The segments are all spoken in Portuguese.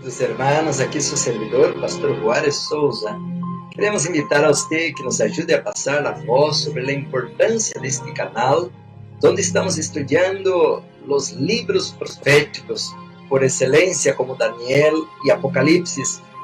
Queridos hermanos, aqui seu servidor, pastor Juárez Souza. Queremos invitar a você que nos ajude a passar a voz sobre a importância deste canal, onde estamos estudando os livros proféticos por excelência, como Daniel e Apocalipse.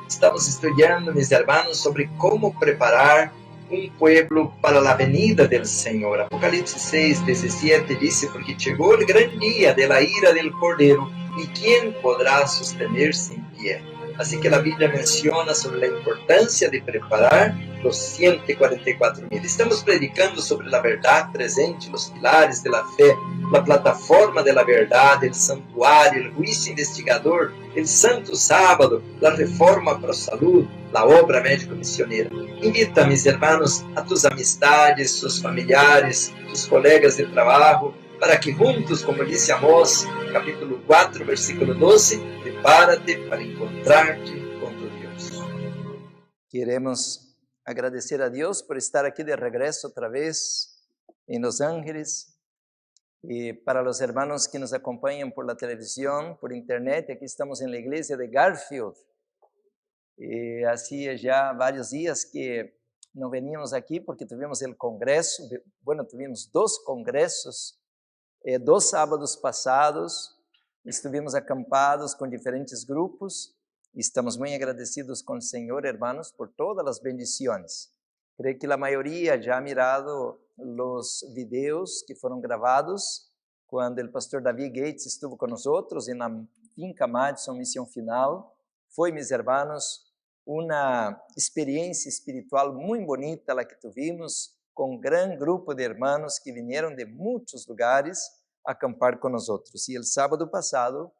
Estamos estudando, meus hermanos, sobre como preparar um povo para a venida do Senhor. Apocalipse 6:17 diz: porque chegou o grande dia da ira del Cordeiro, e quem poderá sostener-se em pé? Assim que a Bíblia menciona sobre a importância de preparar os 144.000. Estamos predicando sobre a verdade presente, os pilares da fé, a plataforma da verdade, o santuário, o juízo investigador, o santo sábado, a reforma para a saúde, a obra médico-missioneira. Invita, meus irmãos, a tus amistades, sus familiares, tus colegas de trabalho, para que juntos, como disse Amós, capítulo 4, versículo 12, prepárate para encontrar-te com tu Deus. Queremos agradecer a Deus por estar aqui de regresso outra vez em Los Ángeles. E para os hermanos que nos acompanham por la televisão, por internet, aqui estamos na igreja de Garfield. E assim já vários dias que não veníamos aqui porque tivemos o congresso. Tivemos 2 congressos, 2 sábados passados. Estivemos acampados com diferentes grupos e estamos muito agradecidos com o Senhor, hermanos, por todas as bendições. Creio que a maioria já ha mirado os vídeos que foram gravados quando o pastor David Gates estuvo com nós na finca Madison Missão Final. Foi, meus irmãos, uma experiência espiritual muito bonita a que tivemos, com um grande grupo de irmãos que vieram de muitos lugares a acampar com nós. E o sábado passado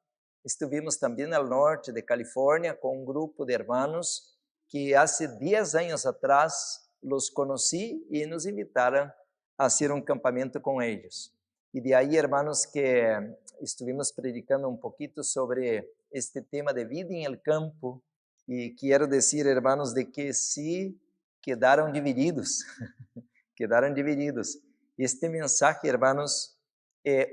estivemos também ao norte de Califórnia com um grupo de irmãos que há 10 anos atrás los conheci e nos invitaram a fazer um acampamento com eles. E de aí, hermanos, que estivemos predicando um pouquinho sobre este tema de vida em el campo. E quero dizer, hermanos, de que se quedaram divididos, quedaram divididos. Este mensaje, hermanos,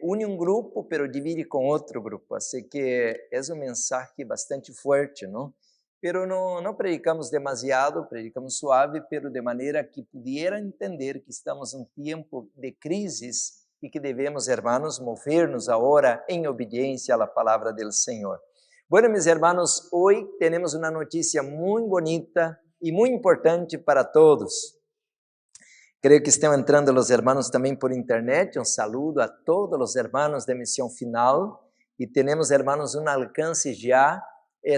une um grupo, pero divide com outro grupo. Assim que é um mensaje bastante forte, não? Pero não predicamos demasiado, predicamos suave, pero de maneira que pudieran entender que estamos em um tempo de crises e que devemos, hermanos, mover-nos agora em obediência à palavra do Senhor. Bueno, meus hermanos, hoje temos uma notícia muito bonita e muito importante para todos. Creio que estão entrando os hermanos também por internet. Um saludo a todos os hermanos de Missão Final. E temos, hermanos, um alcance já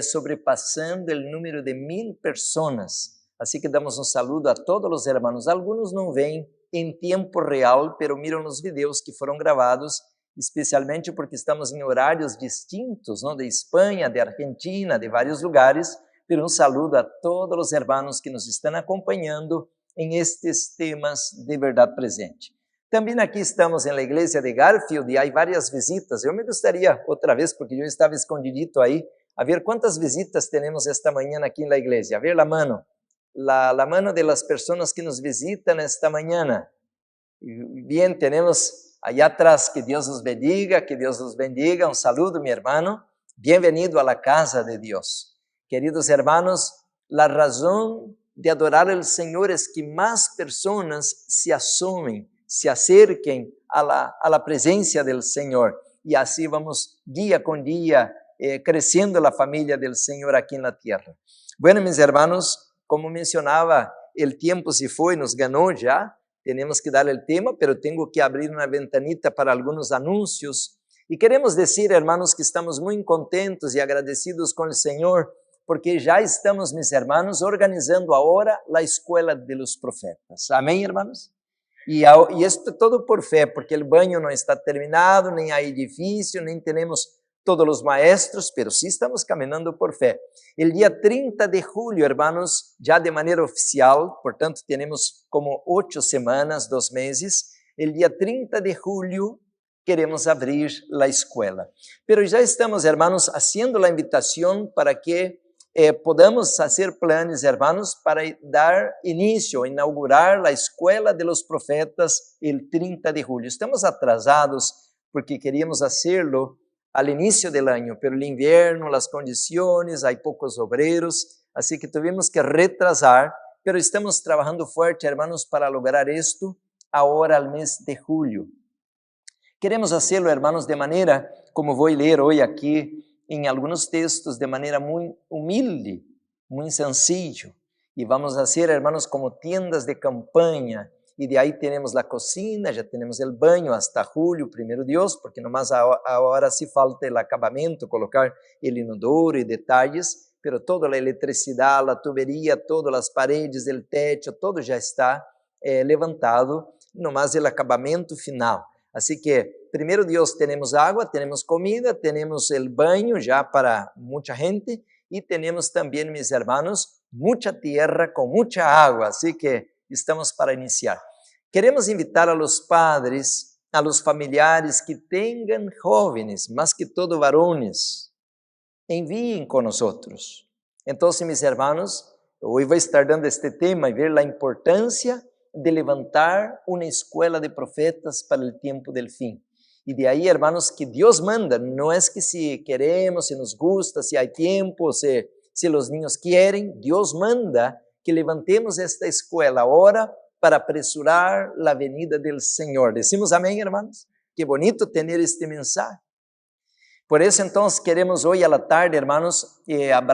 sobrepassando o número de 1.000 pessoas. Assim que damos um saludo a todos os hermanos. Alguns não vêm em tempo real, pero miram os vídeos que foram gravados, especialmente porque estamos em horários distintos, não? De Espanha, de Argentina, de vários lugares. Pero um saludo a todos os hermanos que nos estão acompanhando em estes temas de verdade presente. Também aqui estamos na igreja de Garfield e há várias visitas. Eu me gostaria, outra vez, porque eu estava escondidito aí, a ver quantas visitas temos esta manhã aqui na igreja. A ver la mano de las pessoas que nos visitam esta manhã. Bien, temos allá atrás, que Deus os bendiga, que Deus os bendiga. Um saludo, meu irmão. Bem-vindo à casa de Deus. Queridos hermanos, a razão de adorar al Senhor es que más personas se asomen, se acerquen a la presencia del Señor. Y así vamos día con día creciendo la familia del Señor aquí en la tierra. Bueno, mis hermanos, como mencionaba, el tiempo se fue, nos ganó ya. Tenemos que dar el tema, pero tengo que abrir una ventanita para algunos anuncios. Y queremos decir, hermanos, que estamos muy contentos y agradecidos con el Señor, porque já estamos, meus irmãos, organizando agora a Escola de los Profetas. Amém, irmãos? E isto é todo por fé, porque o banho não está terminado, nem há edifício, nem temos todos os maestros, pero sí estamos caminhando por fé. O dia 30 de julho, irmãos, já de maneira oficial, portanto, temos como 8 semanas, 2 meses, o dia 30 de julho, queremos abrir a escola. Pero já estamos, irmãos, haciendo a invitação para que podamos fazer planos, hermanos, para dar início, inaugurar a Escola de los Profetas el 30 de julho. Estamos atrasados porque queríamos hacerlo al inicio del año, pero el invierno, las condiciones, hay pocos obreros, así que tuvimos que retrasar, pero estamos trabajando fuerte, hermanos, para lograr esto ahora al mes de julio. Queremos hacerlo, hermanos, de manera, como voy a leer hoy aquí en algunos textos, de manera muy humilde, muy sencillo. Y vamos a hacer, hermanos, como tiendas de campaña. Y de ahí tenemos la cocina, ya tenemos el baño hasta julio, primero Dios, porque nomás ahora sí falta el acabamento, colocar el inodoro y detalles, pero toda la electricidad, la tubería, todas las paredes, el techo, todo ya está levantado, nomás el acabamento final. Así que, primero Dios, tenemos agua, tenemos comida, tenemos el baño ya para mucha gente y tenemos también, mis hermanos, mucha tierra con mucha agua. Así que estamos para iniciar. Queremos invitar a los padres, a los familiares que tengan jóvenes, más que todo varones, envíen con nosotros. Entonces, mis hermanos, hoy voy a estar dando este tema y ver la importancia de levantar una escuela de profetas para el tiempo del fin. Y de ahí, hermanos, que Dios manda, no es que si queremos, si nos gusta, si hay tiempo, si los niños quieren, Dios manda que levantemos esta escuela ahora para apresurar la venida del Señor. Decimos amén, hermanos. Qué bonito tener este mensaje. Por eso entonces queremos hoy a la tarde, hermanos,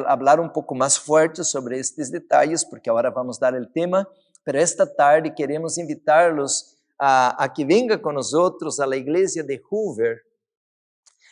hablar un poco más fuerte sobre estos detalles, porque ahora vamos a dar el tema, pero esta tarde queremos invitarlos a que venga con nosotros a la iglesia de Hoover.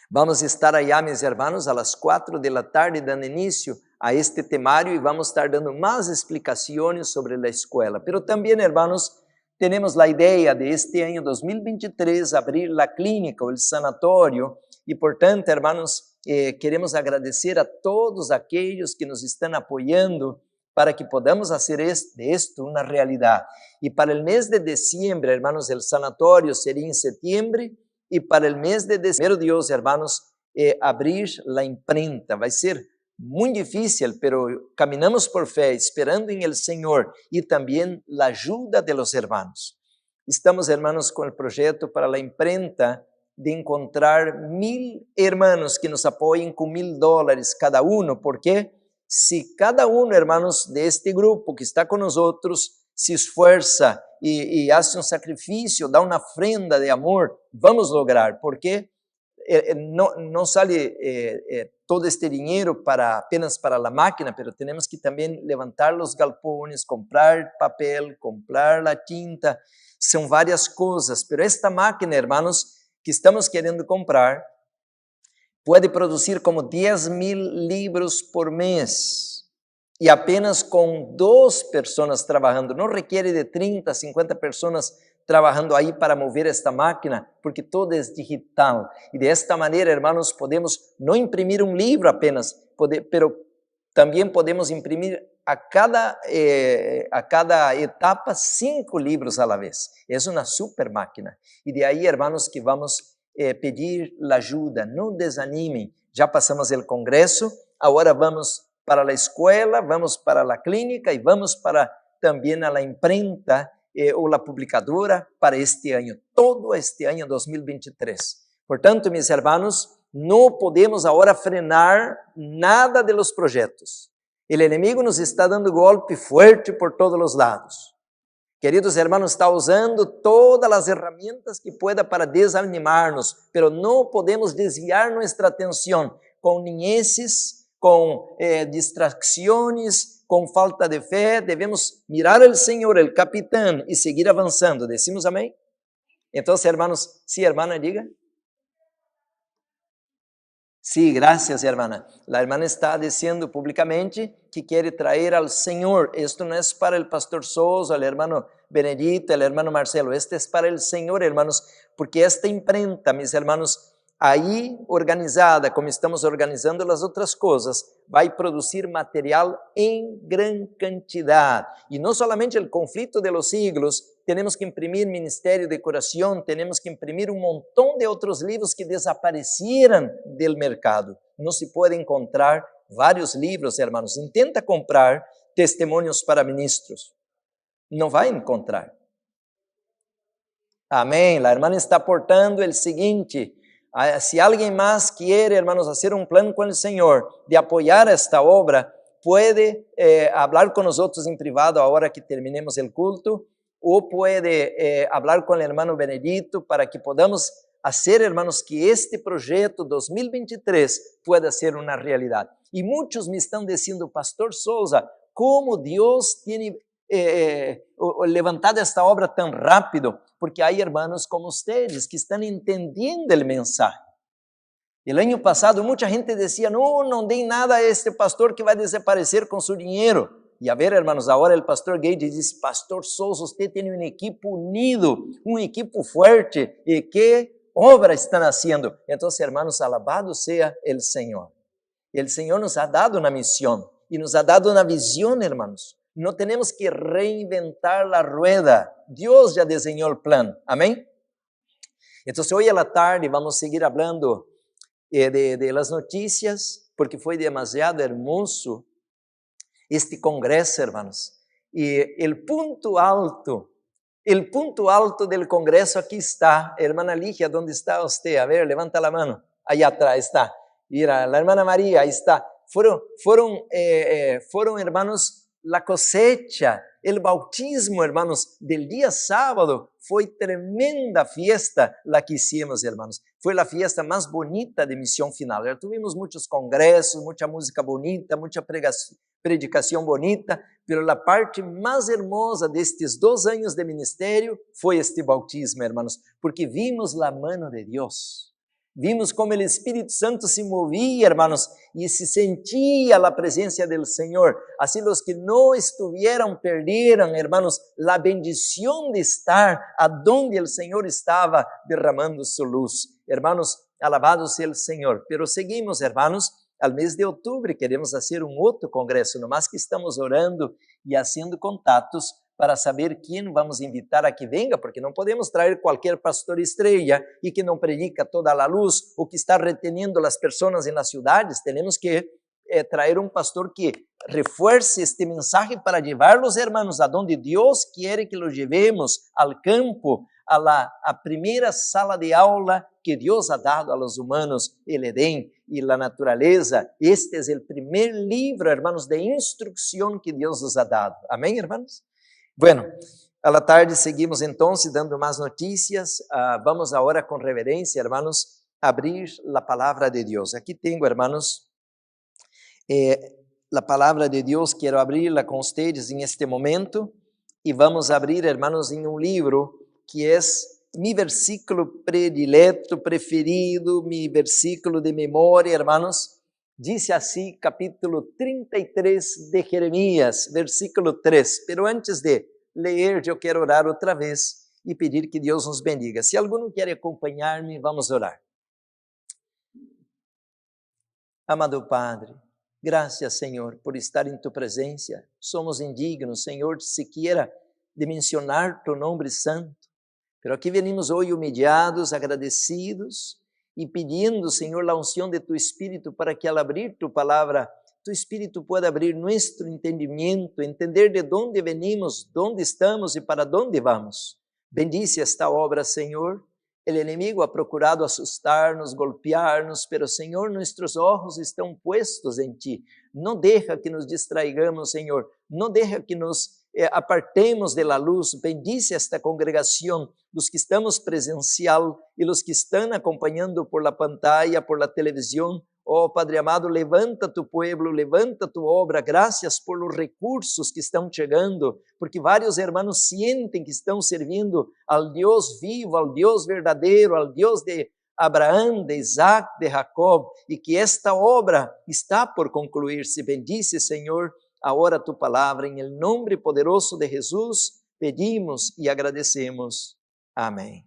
Vamos a estar allá, mis hermanos, a las 4 de la tarde dando inicio a este temario y vamos a estar dando más explicaciones sobre la escuela. Pero también, hermanos, tenemos la idea de este año 2023 abrir la clínica o el sanatorio y por tanto, hermanos, queremos agradecer a todos aquellos que nos están apoyando para que podamos hacer de esto una realidad. Y para el mes de diciembre, hermanos, el sanatorio sería en septiembre y para el mes de diciembre, Dios, hermanos, abrir la imprenta. Va a ser muy difícil, pero caminamos por fe, esperando en el Señor y también la ayuda de los hermanos. Estamos, hermanos, con el proyecto para la imprenta de encontrar 1,000 hermanos que nos apoyen con $1,000 cada uno, porque si cada uno, hermanos, de este grupo que está con nosotros se esfuerza y hace un sacrificio, da una ofrenda de amor, vamos a lograr, porque no sale todo este dinero apenas para la máquina, pero tenemos que también levantar los galpones, comprar papel, comprar la tinta, son varias cosas, pero esta máquina, hermanos, que estamos querendo comprar, puede producir como 10,000 libros por mes y apenas con 2 personas trabajando, no requiere de 30, 50 personas trabajando ahí para mover esta máquina, porque todo es digital. Y de esta manera, hermanos, podemos no imprimir un libro apenas, pero también podemos imprimir a cada etapa 5 libros a la vez. Es una super máquina. Y de ahí, hermanos, que vamos pedir la ayuda. No desanimen. Ya pasamos el congreso, ahora vamos para la escuela, vamos para la clínica y vamos para también a la imprenta o la publicadora para este año, todo este año 2023. Por tanto, mis hermanos, no podemos ahora frenar nada de los proyectos. El enemigo nos está dando golpe fuerte por todos los lados. Queridos hermanos, está usando todas las herramientas que pueda para desanimarnos, pero no podemos desviar nuestra atención con niñeces, con distracciones, con falta de fe. Debemos mirar al Señor, el capitán, y seguir avanzando. ¿Decimos amén? Entonces, hermanos, sí, hermana, diga. Sí, gracias, hermana. La hermana está diciendo públicamente que quiere traer al Señor. Esto no es para el pastor Sosa, el hermano Benedito, el hermano Marcelo. Este es para el Señor, hermanos, porque esta imprenta, mis hermanos, ahí organizada, como estamos organizando las otras cosas, va a producir material en gran cantidad. Y no solamente el conflicto de los siglos, tenemos que imprimir Ministerio de Curación, tenemos que imprimir un montón de otros libros que desaparecieran del mercado. No se puede encontrar varios libros, hermanos. Intenta comprar Testimonios para Ministros. No va a encontrar. Amén. La hermana está aportando el siguiente. Si alguien más quiere, hermanos, hacer un plan con el Señor de apoyar esta obra, puede hablar con nosotros en privado ahora que terminemos el culto, o puede hablar con el hermano Benedito para que podamos hacer, hermanos, que este proyecto 2023 pueda ser una realidad. Y muchos me están diciendo, Pastor Souza, ¿cómo Dios tiene levantado esta obra tan rápido? Porque hay hermanos como ustedes que están entendiendo el mensaje. El año pasado mucha gente decía, no den nada a este pastor que va a desaparecer con su dinero. Y a ver, hermanos, ahora el pastor Gage dice, Pastor Souza, usted tiene un equipo unido, un equipo fuerte, ¿y qué obra están haciendo? Entonces, hermanos, alabado sea el Señor. El Señor nos ha dado una misión y nos ha dado una visión, hermanos. No tenemos que reinventar la rueda. Dios ya diseñó el plan. Amén. Entonces, hoy a la tarde vamos a seguir hablando de las noticias, porque foi demasiado hermoso este congresso, hermanos. E o ponto alto del congresso aqui está. Hermana Ligia, ¿dónde está usted? A ver, levanta la mano. Ahí atrás está. Mira, la hermana María, ahí está. Fueron hermanos, la cosecha, el bautismo, hermanos, del día sábado. Foi tremenda fiesta la que hicimos, hermanos. Foi a fiesta mais bonita de missão final. Já tivemos muitos congressos, muita música bonita, muita predicação bonita, mas a parte mais hermosa destes 2 anos de ministério foi este bautismo, hermanos, porque vimos a mano de Deus. Vimos como o Espírito Santo se movia, hermanos, e se sentia a presença do Senhor. Assim, os que não estiveram, perderam, hermanos, a bendição de estar aonde o Senhor estava derramando sua luz. Hermanos, alabado seja o Senhor. Pero seguimos, hermanos, al mês de outubro queremos fazer um outro congresso, no mais que estamos orando e fazendo contatos para saber quem vamos invitar a que venga, porque não podemos trazer qualquer pastor estrela e que não predica toda a luz, ou que está reteniendo as pessoas nas cidades. Temos que trazer um pastor que refuerce este mensaje para levar os hermanos a donde Deus quer que los llevemos, al campo, a primeira sala de aula que Deus ha dado a los humanos, el Edén e a natureza. Este é o primeiro livro, hermanos, de instrução que Deus nos ha dado. Amém, hermanos? Bueno, a la tarde seguimos entonces dando más noticias. Vamos ahora con reverencia, hermanos, a abrir la palabra de Dios. Aquí tengo, hermanos, la palabra de Dios. Quiero abrirla con ustedes en este momento y vamos a abrir, hermanos, en un libro que es mi versículo predilecto, preferido, mi versículo de memoria, hermanos. Dice así, capítulo 33 de Jeremías, versículo 3. Pero antes de leer, yo quiero orar otra vez y pedir que Dios nos bendiga. Si alguno quiere acompañarme, vamos a orar. Amado Padre, gracias, Señor, por estar en tu presencia. Somos indignos, Señor, siquiera de mencionar tu nombre santo. Pero aquí venimos hoy humillados, agradecidos, e pedindo, Senhor, a unção de Tu Espírito para que al abrir Tu palavra, Tu Espírito pueda abrir nosso entendimento, entender de onde venimos, onde estamos e para onde vamos. Bendice esta obra, Senhor. O inimigo ha procurado assustar-nos, golpear-nos, pero, Senhor, nossos olhos estão puestos em Ti. Não deixa que nos distraigamos, Senhor. Não deixa que nos apartemos de la luz. Bendice esta congregação, los que estamos presencial e los que estão acompanhando por la pantalla, por la televisão. Oh, Padre amado, levanta tu pueblo, levanta tu obra. Gracias por los recursos que estão chegando, porque vários hermanos sentem que estão servindo ao Deus vivo, ao Deus verdadeiro, ao Deus de Abraão, de Isaac, de Jacob, e que esta obra está por concluir-se. Bendice, Senhor, agora tu palavra, em nome poderoso de Jesus, pedimos e agradecemos. Amém.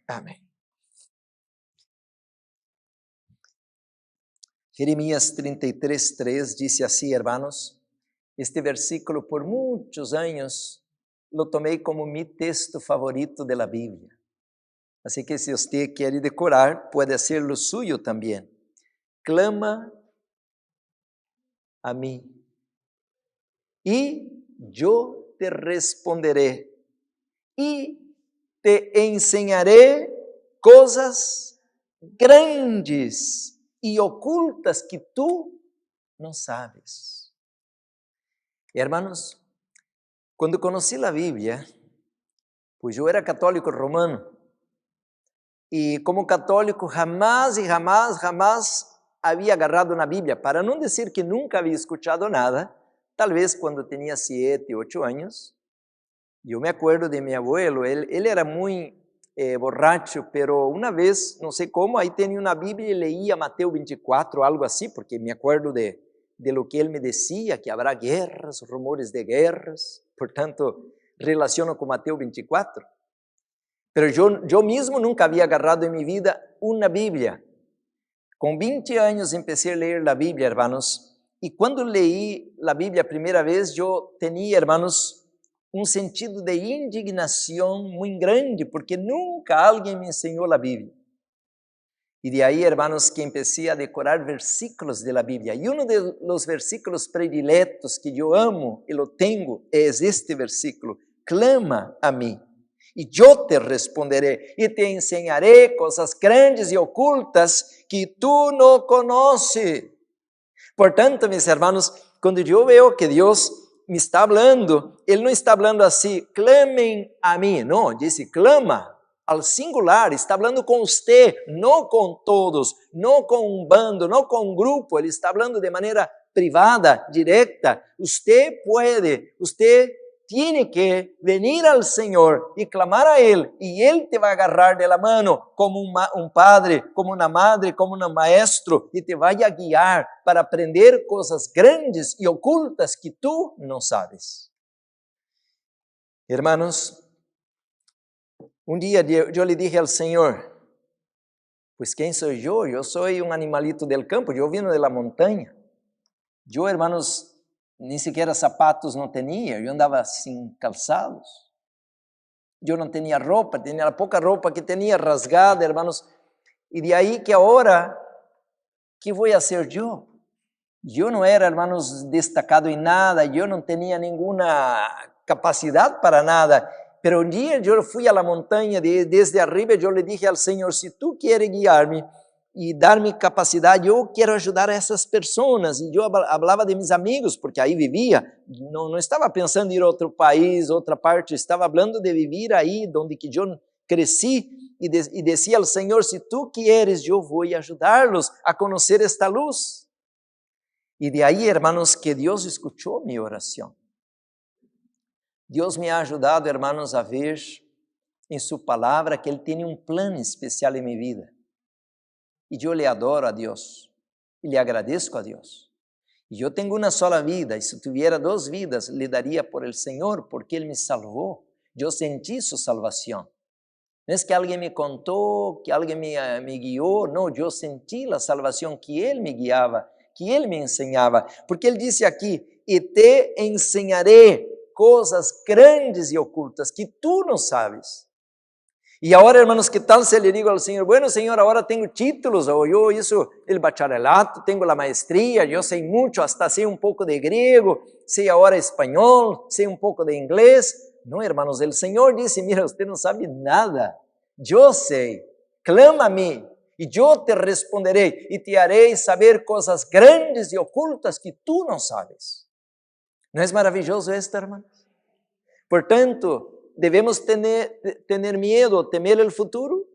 Amém. Jeremías 33:3 dice así, hermanos. Este versículo por muitos anos lo tomei como mi texto favorito de la Bíblia. Así que si usted quiere decorar, puede hacerlo suyo también. Clama a mí y yo te responderé y te enseñaré cosas grandes e ocultas que tú não sabes. Hermanos, quando conheci a Bíblia, pois eu era católico romano, e como católico jamás havia agarrado na Bíblia, para não dizer que nunca havia escutado nada. Talvez quando tinha 7, 8 anos, eu me acuerdo de meu abuelo, ele era muito borracho, pero uma vez, não sei como, aí tinha uma Bíblia e leía Mateus 24, algo assim, porque me acuerdo de lo que ele me dizia, que haverá guerras, rumores de guerras, portanto, relaciono com Mateus 24. Pero eu mesmo nunca havia agarrado em minha vida uma Bíblia. Com 20 anos empecé a ler a Bíblia, hermanos, e quando leí a Bíblia a primeira vez, eu tinha, hermanos, um sentido de indignação muito grande, porque nunca alguém me ensinou a Bíblia. E de aí, hermanos, que empecé a decorar versículos de la Bíblia. E um dos versículos prediletos que eu amo e lo tenho é este versículo: clama a mim, e eu te responderé, e te ensinaré coisas grandes e ocultas que tu não conheces. Portanto, meus hermanos, quando eu vejo que Deus me está falando, Ele não está falando assim, clamem a mim, não, disse clama ao singular, está falando com você, não com todos, não com um bando, não com um grupo, Ele está falando de maneira privada, direta. Você pode, você tiene que venir al Señor y clamar a Él, y Él te va a agarrar de la mano como un padre, como una madre, como un maestro, y te va a guiar para aprender cosas grandes y ocultas que tú no sabes. Hermanos, un día yo le dije al Señor, pues ¿quién soy yo? Yo soy un animalito del campo, yo vino de la montaña. Yo, hermanos, nem sequer sapatos não tinha, eu andava sem calçados. Eu não tinha roupa, tinha a pouca roupa que tinha rasgada, hermanos. E de aí que agora, que vou fazer eu? Eu não era, hermanos, destacado em nada, eu não tinha nenhuma capacidade para nada. Pero um dia eu fui à montanha, desde arriba, eu le dije ao Senhor, se tu queres guiar-me, e dar-me capacidade, eu quero ajudar essas pessoas. E eu falava de meus amigos, porque aí vivia, não estava pensando em ir a outro país, outra parte, estava falando de viver aí, onde que eu cresci, e dizia ao Senhor, se tu queres, eu vou ajudá-los a conhecer esta luz. E de aí, hermanos, que Deus escutou minha oração. Deus me ha ajudado, hermanos, a ver em sua palavra que Ele tem um plano especial em minha vida. E eu le adoro a Deus, e lhe agradeço a Deus. E eu tenho uma sola vida, e se tivesse 2 vidas, lhe daria por el Senhor, porque Ele me salvou. Eu senti sua salvação. Não é que alguém me contou, que alguém me guiou, não, eu senti a salvação que Ele me guiava, que Ele me ensinava, porque Ele disse aqui, e te ensinaré coisas grandes e ocultas que tu não sabes. E agora, hermanos, que tal se le digo ao Senhor, bueno, Senhor, agora tenho títulos, ou eu hice o bacharelato, tenho a maestria, eu sei muito, hasta sei um pouco de grego, sei agora espanhol, sei um pouco de inglês. Não, hermanos, o Senhor disse, mira, você não sabe nada, eu sei, clama a mim, e eu te responderei, e te harei saber coisas grandes e ocultas que tu não sabes. Não é maravilhoso esto, hermanos? Portanto, ¿debemos tener miedo, temer el futuro?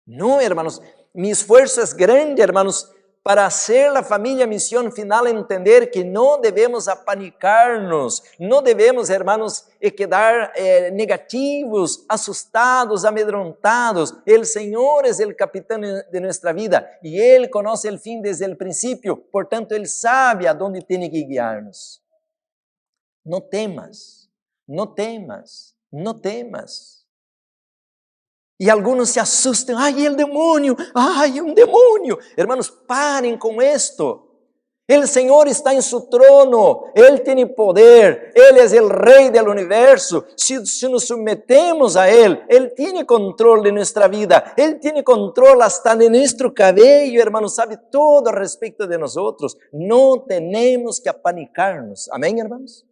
No, hermanos. Mi esfuerzo es grande, hermanos, para hacer la familia misión final entender que no debemos apanicarnos, no debemos, hermanos, quedar negativos, asustados, amedrontados. El Señor es el capitán de nuestra vida y Él conoce el fin desde el principio, por tanto, Él sabe a dónde tiene que guiarnos. No temas, no temas. No temas. E alguns se assustam, ai, o demônio, ai, um demônio. Hermanos, parem com esto. O Senhor está em seu trono, Ele tem poder, Ele é o Rei do universo. Se nos submetemos a Ele, Ele tem controle de nossa vida, Ele tem controle hasta de nosso cabelo, hermanos, sabe todo a respeito de nós. Não temos que apanicar-nos. Amém, hermanos?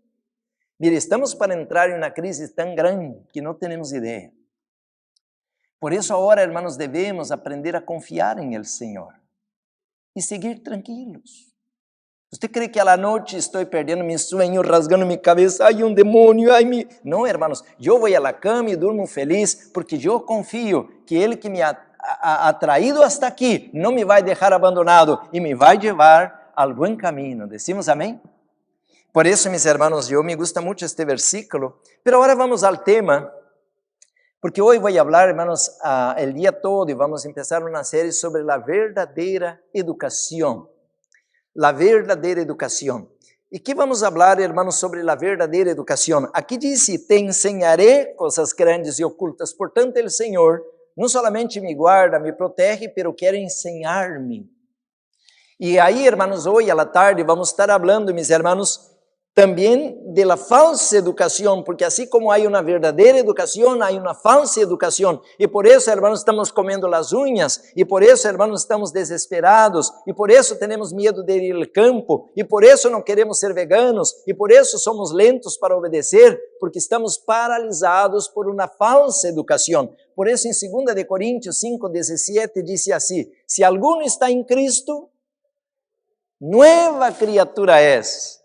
Mire, estamos para entrar em uma crise tão grande que não temos ideia. Por isso agora, hermanos, devemos aprender a confiar em el Senhor e seguir tranquilos. Você crê que a noite estou perdendo meu sonho, rasgando minha cabeça, ai, demônio, ai, me... Não, hermanos, eu vou à cama e durmo feliz, porque eu confio que Ele que me ha traído hasta aqui, não me vai deixar abandonado e me vai levar ao bom caminho. Decimos amém? Por isso, meus hermanos, eu me gusta muito este versículo, pero agora vamos ao tema, porque hoje vou falar, hermanos, o dia todo e vamos começar uma série sobre a verdadeira educação. La verdadeira educação. E que vamos falar, hermanos, sobre a verdadeira educação? Aqui diz, te ensinaré coisas grandes e ocultas. Portanto, o Senhor não somente me guarda, me protege, pero quer ensinar-me. E aí, hermanos, hoje à tarde vamos estar falando, meus hermanos, também de la falsa educação, porque assim como há uma verdadeira educação, há uma falsa educação. E por isso, hermanos, estamos comendo as unhas, e por isso, hermanos, estamos desesperados, e por isso temos medo de ir ao campo, e por isso não queremos ser veganos, e por isso somos lentos para obedecer, porque estamos paralisados por uma falsa educação. Por isso, em 2 de Coríntios 5:17, diz assim, se alguno está em Cristo, nueva criatura es.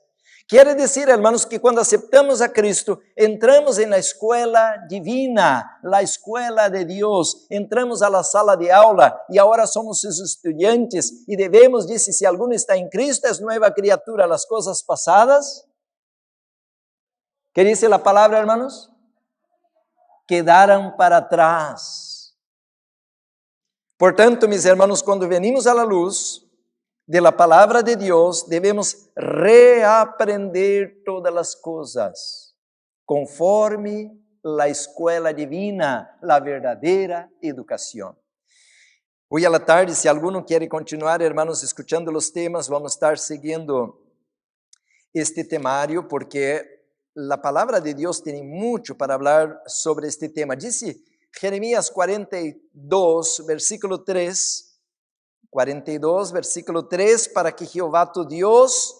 Quer dizer, hermanos, que quando aceptamos a Cristo, entramos na escola divina, a escola de Deus, entramos à sala de aula e agora somos seus estudantes e devemos, dizer, se alguno está em Cristo, é nova criatura, as coisas passadas, que diz a palavra, hermanos? Quedaram para trás. Portanto, meus hermanos, quando venimos à luz de la palavra de Deus, devemos reaprender todas as coisas, conforme a escola divina, a verdadeira educação. Hoje à tarde, se alguno quer continuar, hermanos, escutando os temas, vamos estar seguindo este temário, porque a palavra de Deus tem muito para falar sobre este tema. Dice Jeremias 42, versículo 3, 42, versículo 3, para que Jeová tu Deus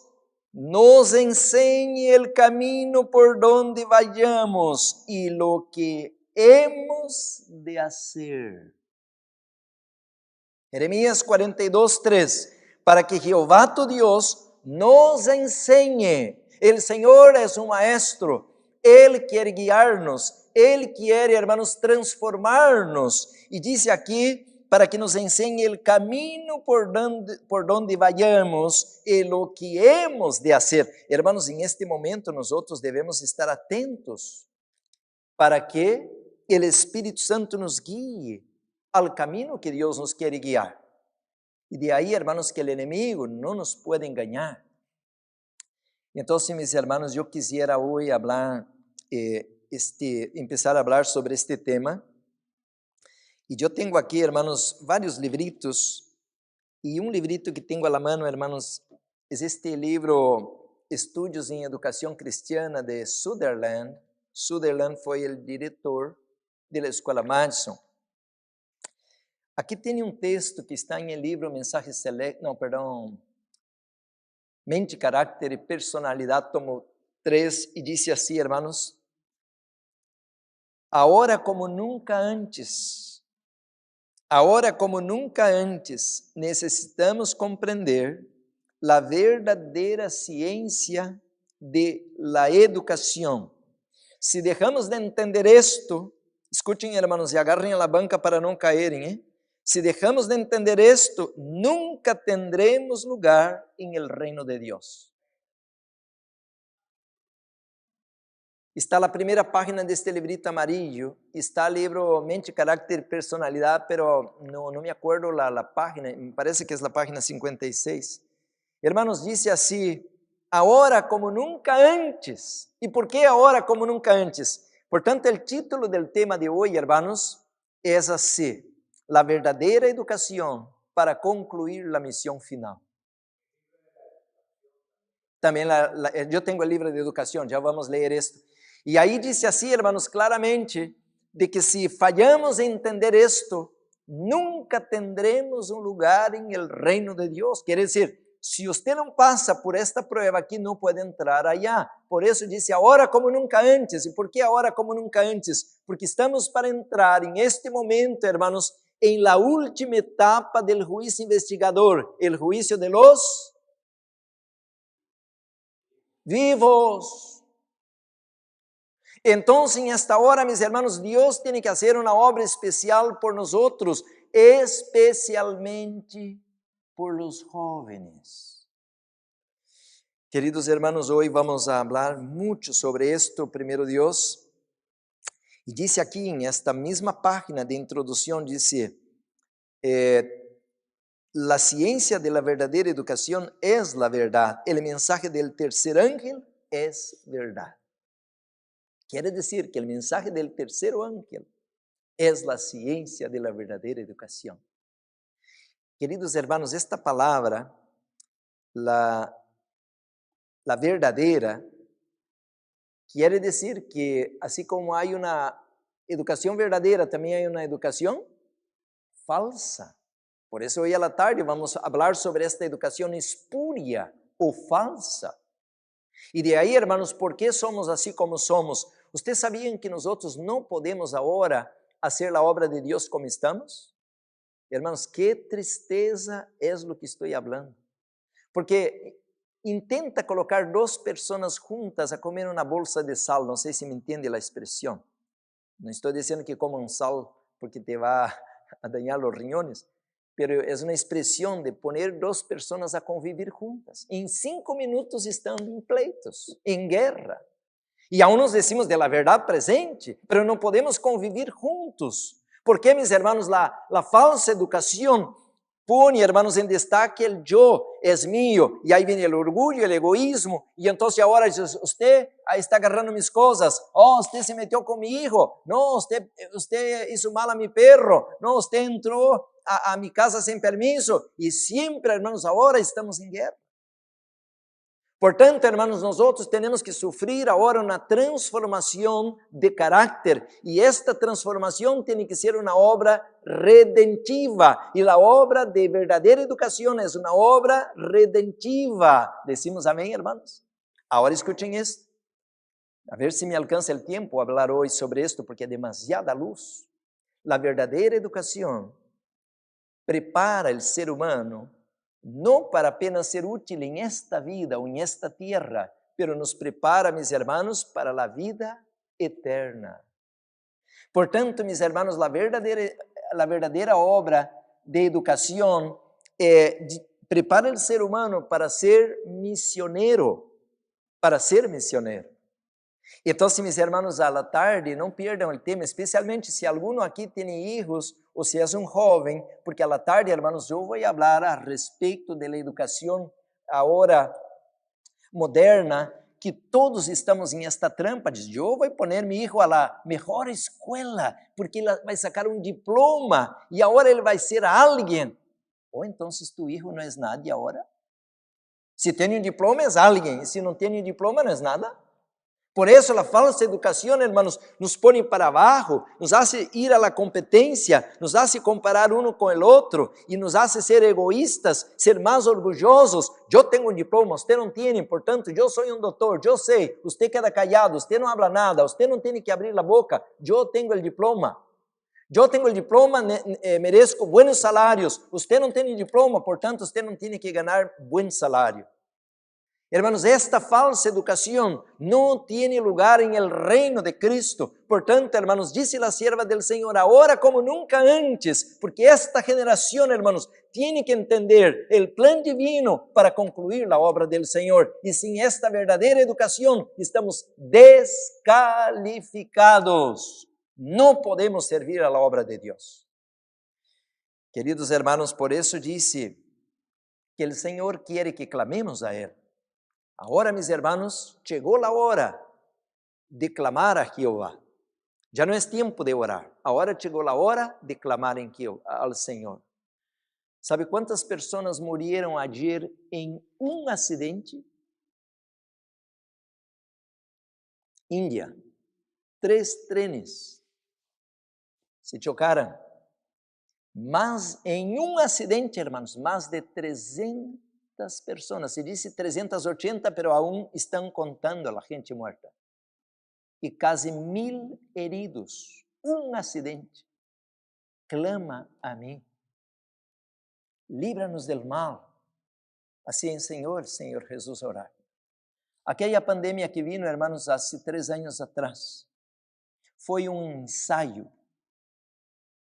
nos enseñe el camino por donde vayamos y lo que hemos de hacer. Jeremías 42, 3, para que Jeová tu Deus nos enseñe. El Señor es un maestro, Él quiere guiarnos, Él quiere, hermanos, transformarnos. Y dice aquí, para que nos enseñe el camino por donde vayamos y lo que hemos de hacer. Hermanos, en este momento nosotros debemos estar atentos para que el Espíritu Santo nos guíe al camino que Dios nos quiere guiar. Y de ahí, hermanos, que el enemigo no nos puede engañar. Entonces, mis hermanos, yo quisiera hoy hablar, empezar a hablar sobre este tema. E eu tenho aqui, hermanos, vários livritos, e livrito que tenho à la mano, hermanos, é este livro, Estudios em Educação Cristiana, de Sutherland. Sutherland foi o diretor da Escola Madison. Aqui tem texto que está em livro Mensajes Selectos, Mente, Carácter e Personalidade, tomo 3, e diz assim, hermanos, agora como nunca antes, necessitamos compreender a verdadeira ciência de la educação. Se deixamos de entender isto, escutem, hermanos, e agarrem a banca para não caírem, Se deixamos de entender isto, nunca tendremos lugar em el reino de Deus. Está a primeira página deste librito amarillo, está o livro Mente, Carácter e Personalidade, pero não me acuerdo a página, me parece que é a página 56. Hermanos, diz assim, agora como nunca antes. E por que agora como nunca antes? Portanto, o título do tema de hoje, hermanos, é assim, la verdadeira educação para concluir a missão final. Também eu tenho o livro de educação, já vamos ler isto. E aí diz assim, hermanos, claramente, de que se falhamos em entender isto, nunca tendremos um lugar em el reino de Deus. Quer dizer, se você não passa por esta prueba aqui, não pode entrar allá. Por isso disse, agora como nunca antes. ¿Y por qué ahora como nunca antes? Porque estamos para entrar en este momento, hermanos, en la última etapa del juicio investigador, el juicio de los vivos. Entonces, en esta hora, mis hermanos, Dios tiene que hacer una obra especial por nosotros, especialmente por los jóvenes. Queridos hermanos, hoy vamos a hablar mucho sobre esto, primero Dios. Y dice aquí en esta misma página de introducción, dice, la ciencia de la verdadera educación es la verdad. El mensaje del tercer ángel es verdad. Quiere decir que el mensaje del tercer ángel es la ciencia de la verdadera educación. Queridos hermanos, esta palabra, la verdadera, quiere decir que así como hay una educación verdadera, también hay una educación falsa. Por eso hoy a la tarde vamos a hablar sobre esta educación espuria o falsa. Y de ahí, hermanos, ¿por qué somos así como somos? ¿Ustedes sabían que nosotros no podemos ahora hacer la obra de Dios como estamos? Hermanos, qué tristeza es lo que estoy hablando. Porque intenta colocar dos personas juntas a comer una bolsa de sal. No sé si me entiende la expresión. No estoy diciendo que coman sal porque te va a dañar los riñones. Pero es una expresión de poner dos personas a convivir juntas. En 5 minutos están en pleitos, en guerra. Y aún nos decimos de la verdad presente, pero no podemos convivir juntos. ¿Por qué, mis hermanos, la falsa educación pone, hermanos, en destaque el yo es mío? Y ahí viene el orgullo, el egoísmo. Y entonces ahora dice, usted ahí está agarrando mis cosas. Oh, usted se metió con mi hijo. No, usted hizo mal a mi perro. No, usted entró a mi casa sin permiso. Y siempre, hermanos, ahora estamos en guerra. Por tanto, hermanos, nosotros tenemos que sufrir ahora una transformación de carácter, y esta transformación tiene que ser una obra redentiva, y la obra de verdadera educación es una obra redentiva. Decimos amén, hermanos. Ahora escuchen esto, a ver si me alcanza el tiempo a hablar hoy sobre esto, porque es demasiada luz. La verdadera educación prepara el ser humano no para apenas ser útil en esta vida o en esta tierra, pero nos prepara, mis hermanos, para la vida eterna. Por tanto, mis hermanos, la verdadera obra de educación prepara al ser humano para ser misionero, Entonces, mis hermanos, a la tarde, no pierdan el tema, especialmente si alguno aquí tiene hijos o si es un joven, porque a la tarde, hermanos, yo voy a hablar a respecto de la educación ahora moderna, que todos estamos en esta trampa. Diz, yo voy a poner mi hijo a la mejor escuela, porque él va a sacar un diploma y ahora él va a ser alguien. O entonces tu hijo no es nadie ahora. Si tiene un diploma es alguien, y si no tiene un diploma no es nada. Por eso la falsa educación, hermanos, nos pone para abajo, nos hace ir a la competencia, nos hace comparar uno con el otro y nos hace ser egoístas, ser más orgullosos. Yo tengo un diploma, usted no tiene, por tanto, yo soy un doctor, yo sé, usted queda callado, usted no habla nada, usted no tiene que abrir la boca, yo tengo el diploma. Yo tengo el diploma, merezco buenos salarios, usted no tiene diploma, por tanto, usted no tiene que ganar buen salario. Hermanos, esta falsa educación no tiene lugar en el reino de Cristo. Por tanto, hermanos, dice la sierva del Señor, ahora como nunca antes, porque esta generación, hermanos, tiene que entender el plan divino para concluir la obra del Señor. Y sin esta verdadera educación, estamos descalificados. No podemos servir a la obra de Dios. Queridos hermanos, por eso dice que el Señor quiere que clamemos a Él. Ahora, mis hermanos, llegó la hora de clamar a Jehová. Ya no es tiempo de orar. Ahora llegó la hora de clamar al Señor. ¿Sabe cuántas personas murieron ayer en un accidente? India. 3 trenes se chocaron. Más en un accidente, hermanos, más de 300 300 pessoas. Se diz 380, pero aún estão contando a gente morta. E quase 1000 heridos. Um acidente. Clama a mim. Líbranos del mal. Assim ensinou o Senhor Jesus a orar. Aquela pandemia que vino, hermanos, há 3 anos atrás, foi ensaio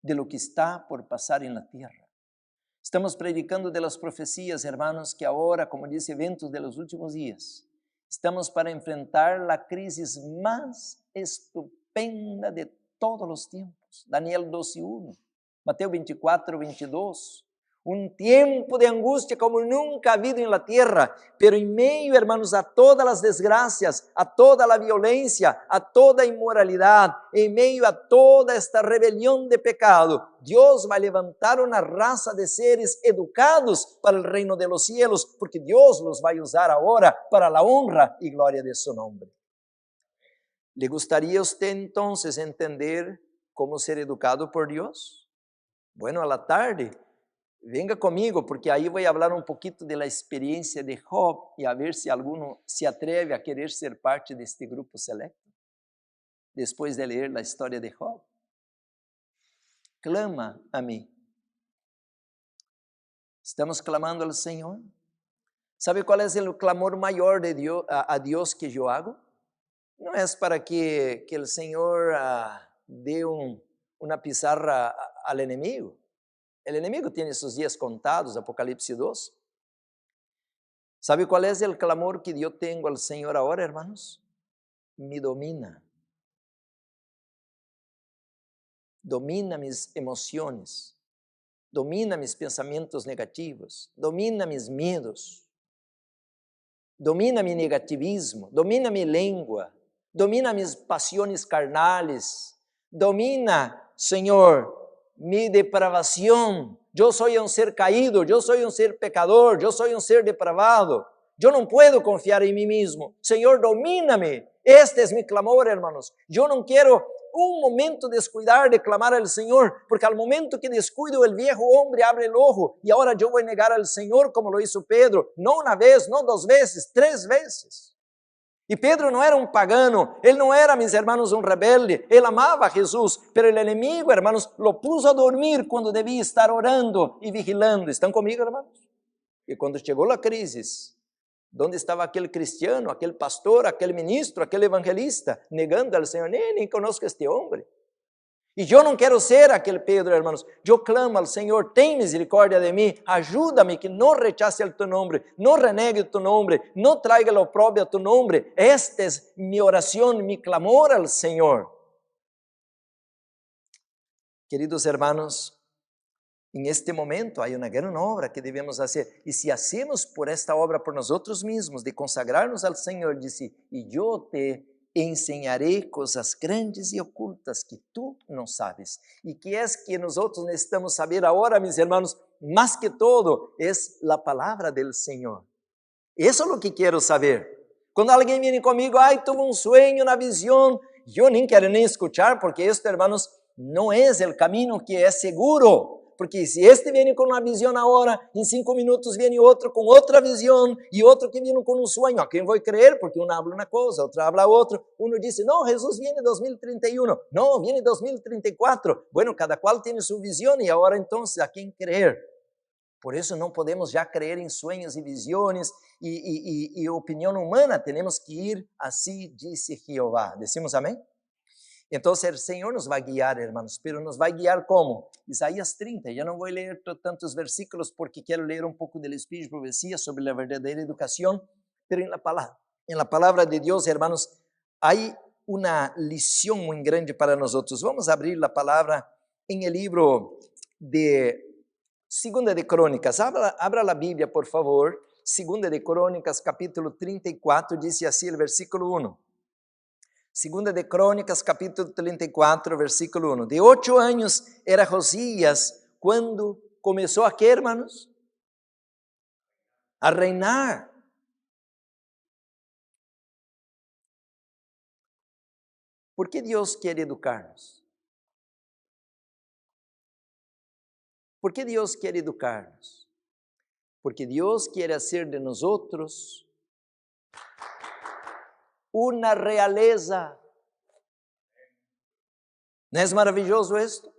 de lo que está por passar na terra. Estamos predicando de las profecias, hermanos, que agora, como diz eventos de los últimos dias, estamos para enfrentar a crise mais estupenda de todos os tempos. Daniel 12:1, Mateus 24:22. Tempo de angústia como nunca habido en la tierra, pero en medio, hermanos, a todas las desgracias, a toda la violencia, a toda inmoralidad, en medio a toda esta rebelión de pecado, Dios va a levantar una raza de seres educados para el reino de los cielos, porque Dios los va a usar ahora para la honra y gloria de su nombre. ¿Le gustaría a usted entonces entender cómo ser educado por Dios? Bueno, a la tarde, venga comigo, porque aí vou falar pouquinho da experiência de Job e a ver se alguno se atreve a querer ser parte deste grupo selecto, depois de ler a história de Job. Clama a mim. Estamos clamando ao Senhor. ¿Sabe qual é o clamor maior de Dios, a Deus que eu hago? Não é para que o Senhor dê uma pizarra ao inimigo. O inimigo tem seus dias contados, Apocalipse 2. ¿Sabe qual é o clamor que eu tenho ao Senhor agora, hermanos? Me domina. Domina mis emoções. Domina mis pensamentos negativos. Domina mis medos. Domina mi negativismo. Domina mi língua. Domina mis pasiones carnales. Domina, Senhor, mi depravação. Eu sou ser caído, eu sou ser pecador, eu sou ser depravado. Eu não puedo confiar em mim mesmo. Senhor, domina-me. Este é meu clamor, hermanos. Eu não quero momento descuidar de clamar ao Senhor, porque al momento que descuido, o viejo homem abre o ojo e agora eu vou negar ao Senhor, como lo hizo Pedro, não uma vez, não 2 vezes, 3 vezes. E Pedro não era pagano, ele não era, mis hermanos, rebelde, ele amava a Jesus, pero o inimigo, hermanos, lo puso a dormir quando devia estar orando e vigilando. ¿Estão comigo, hermanos? E quando chegou a crise, onde estava aquele cristiano, aquele pastor, aquele ministro, aquele evangelista, negando ao Senhor, nem conosco este homem. E eu não quero ser aquele Pedro, hermanos. Eu clamo ao Senhor, tem misericórdia de mim, ajuda-me que não rechace o teu nome, não renegue o teu nome, não traiga lo próprio a tu nome. Esta é minha oração, meu clamor ao Senhor. Queridos hermanos, em este momento há uma grande obra que devemos fazer. E se hacemos por esta obra por nós mesmos, de consagrar-nos ao Senhor, disse, e eu te ensinarei coisas grandes e ocultas que tu não sabes. E que é que nós necessitamos saber agora, meus irmãos, mais que todo, é a palavra do Senhor. Isso é o que quero saber. Quando alguém vem comigo, tuve um sonho, uma visão, eu nem quero nem escuchar, porque isto, hermanos, não é o caminho que é seguro. Porque se este vem com uma visão agora, em 5 minutos vem outro com outra visão, e outro que vem com um sonho. Quem vai crer? Porque um habla uma coisa, outro habla outra. Um diz, não, Jesus vem em 2031. Não, vem em 2034. Bueno, cada qual tem sua visão, e agora então, a quem crer? Por isso não podemos já crer em sonhos e visões e opinião humana. Temos que ir, assim disse Jeová. Decimos amém? Então, o Senhor nos vai guiar, hermanos, pero nos vai guiar como? Isaías 30, eu não vou ler tantos versículos porque quero ler um pouco do Espírito de Profecia sobre a verdadeira educação, pero em la palavra de Deus, hermanos, há uma lição muito grande para nós. Vamos abrir a palavra em el livro de Segunda de Crônicas. Abra a Bíblia, por favor. Segunda de Crônicas, capítulo 34, diz assim o versículo 1. Segunda de Crônicas, capítulo 34, versículo 1. De 8 anos era Josias quando começou a quê, hermanos? A reinar. Por que Deus quer educar-nos? Por que Deus quer educar-nos? porque Dios quiere hacer de nosotros una realeza. ¿No es maravilloso esto?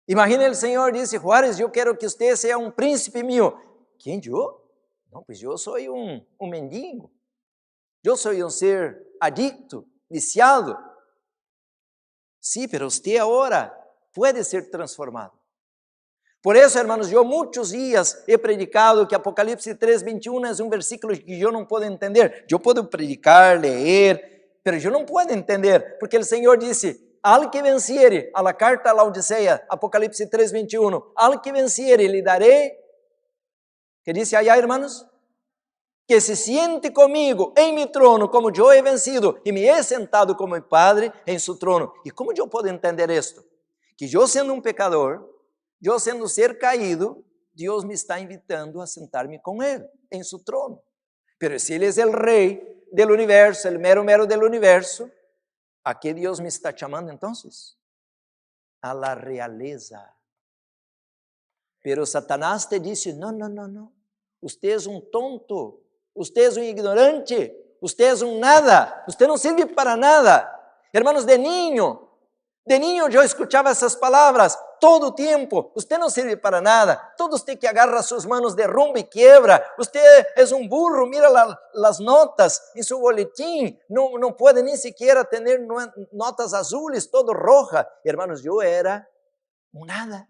Imagina el Señor dice, Juárez, yo quiero que usted sea un príncipe mío. ¿Quién, yo? No, pues yo soy un mendigo. Yo soy un ser adicto, viciado. Sí, pero usted ahora puede ser transformado. Por eso, hermanos, yo muchos días he predicado que Apocalipsis 3:21 es un versículo que yo no puedo entender. Yo puedo predicar, leer, pero yo no puedo entender, porque el Señor dice, al que venciere, a la carta a la Odisea, Apocalipsis 3:21, al que venciere le daré, ¿qué dice allá, hermanos? Que se siente conmigo en mi trono, como yo he vencido, y me he sentado como mi Padre en su trono. ¿Y cómo yo puedo entender esto? Que yo siendo un pecador, yo siendo un ser caído, Dios me está invitando a sentar-me com Ele, em su trono. Pero se Ele é o rei del universo, el mero del universo, ¿a qué Dios me está chamando entonces? A la realeza. Pero Satanás te dice, no, no, no, no. Usted es un tonto, usted es un ignorante, usted es un nada, usted no sirve para nada. Hermanos, de niño yo escuchaba esas palabras todo tiempo. Usted no sirve para nada. Todo usted que agarra sus manos derrumba y quiebra. Usted es un burro, mira las notas en su boletín. No puede ni siquiera tener notas azules, todo roja. Hermanos, yo era un nada.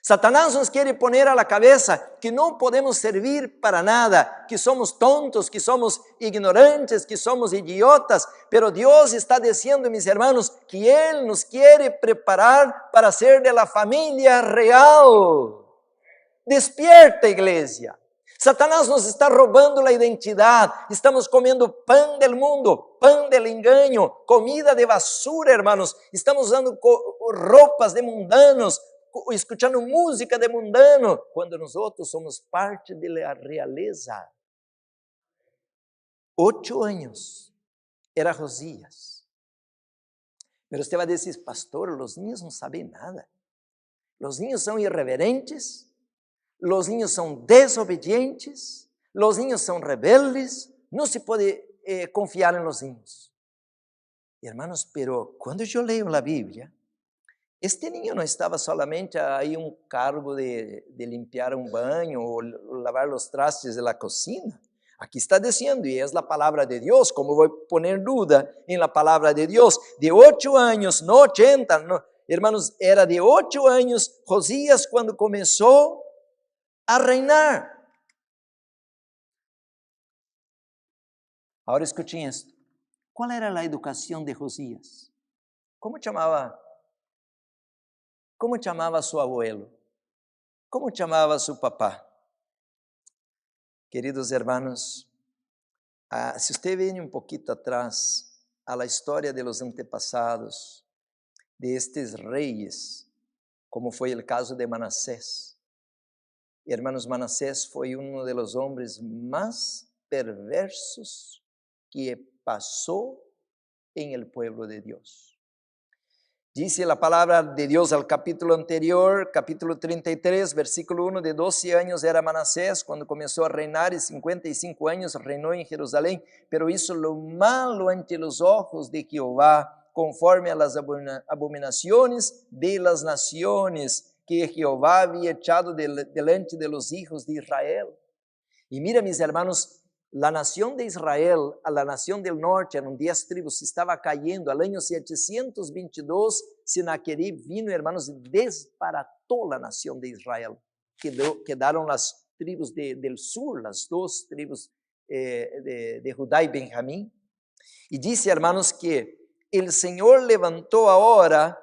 Satanás nos quiere poner a la cabeza que no podemos servir para nada, que somos tontos, que somos ignorantes, que somos idiotas, pero Dios está diciendo, mis hermanos, que Él nos quiere preparar para ser de la familia real. Despierta, iglesia. Satanás nos está robando la identidad, estamos comiendo pan del mundo, pan del engaño, comida de basura, hermanos, estamos usando ropas de mundanos, escuchando música de mundano, quando nós somos parte da realeza. 8 anos era Josias. Mas você vai dizer, pastor, os niños não sabem nada. Os niños são irreverentes, os niños são desobedientes, os niños são rebeldes, não se pode confiar em los niños. Hermanos, pero quando eu leio a Bíblia, este niño no estaba solamente ahí un cargo de limpiar un baño o lavar los trastes de la cocina. Aquí está diciendo, y es la palabra de Dios, ¿cómo voy a poner duda en la palabra de Dios? De 8 años, no 80, no, hermanos, era de 8 años Josías cuando comenzó a reinar. Ahora escuchen esto. ¿Cuál era la educación de Josías? ¿Cómo chamava seu abuelo? Como chamava seu papá? Queridos hermanos, se você vem um pouquinho atrás a la história de los antepassados, de estes reis, como foi o caso de Manassés. Hermanos, Manassés foi de los hombres mais perversos que passou en el pueblo de Dios. Dice la palabra de Dios al capítulo anterior, capítulo 33, versículo 1, de 12 años era Manasés cuando comenzó a reinar y 55 años reinó en Jerusalén, pero hizo lo malo ante los ojos de Jehová, conforme a las abominaciones de las naciones que Jehová había echado delante de los hijos de Israel. Y mira, mis hermanos, la nación de Israel, a la nación del norte, eran 10 tribus, se estaba cayendo. Al año 722, Sennacherib vino, hermanos, y desbarató la nación de Israel. Quedaron las tribus del sur, las 2 tribus de Judá y Benjamín. Y dice, hermanos, que el Señor levantó ahora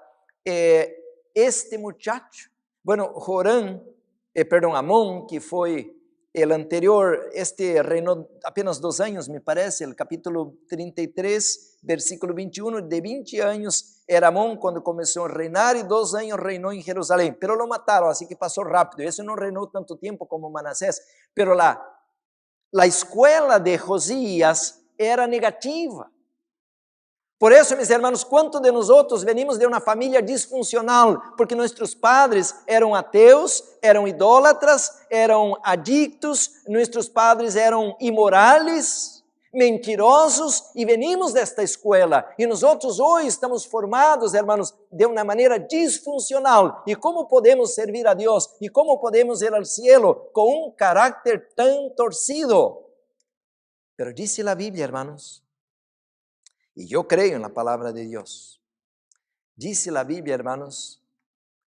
este muchacho. Bueno, Amón, que fue el anterior, este reinó apenas 2 años, me parece, el capítulo 33, versículo 21, de 20 años era Amón cuando comenzó a reinar y 2 años reinó en Jerusalén, pero lo mataron, así que pasó rápido. Ese no reinó tanto tiempo como Manasés, pero la escuela de Josías era negativa. Por isso, meus irmãos, quantos de nós outros venimos de uma família disfuncional? Porque nossos padres eram ateus, eram idólatras, eram adictos, nossos padres eram imorais, mentirosos, e venimos desta escola. E nós outros hoje estamos formados, irmãos, de uma maneira disfuncional. E como podemos servir a Deus? E como podemos ir ao cielo com um caráter tão torcido? Pero dice a Bíblia, irmãos, y yo creo en la palabra de Dios. Dice la Biblia, hermanos,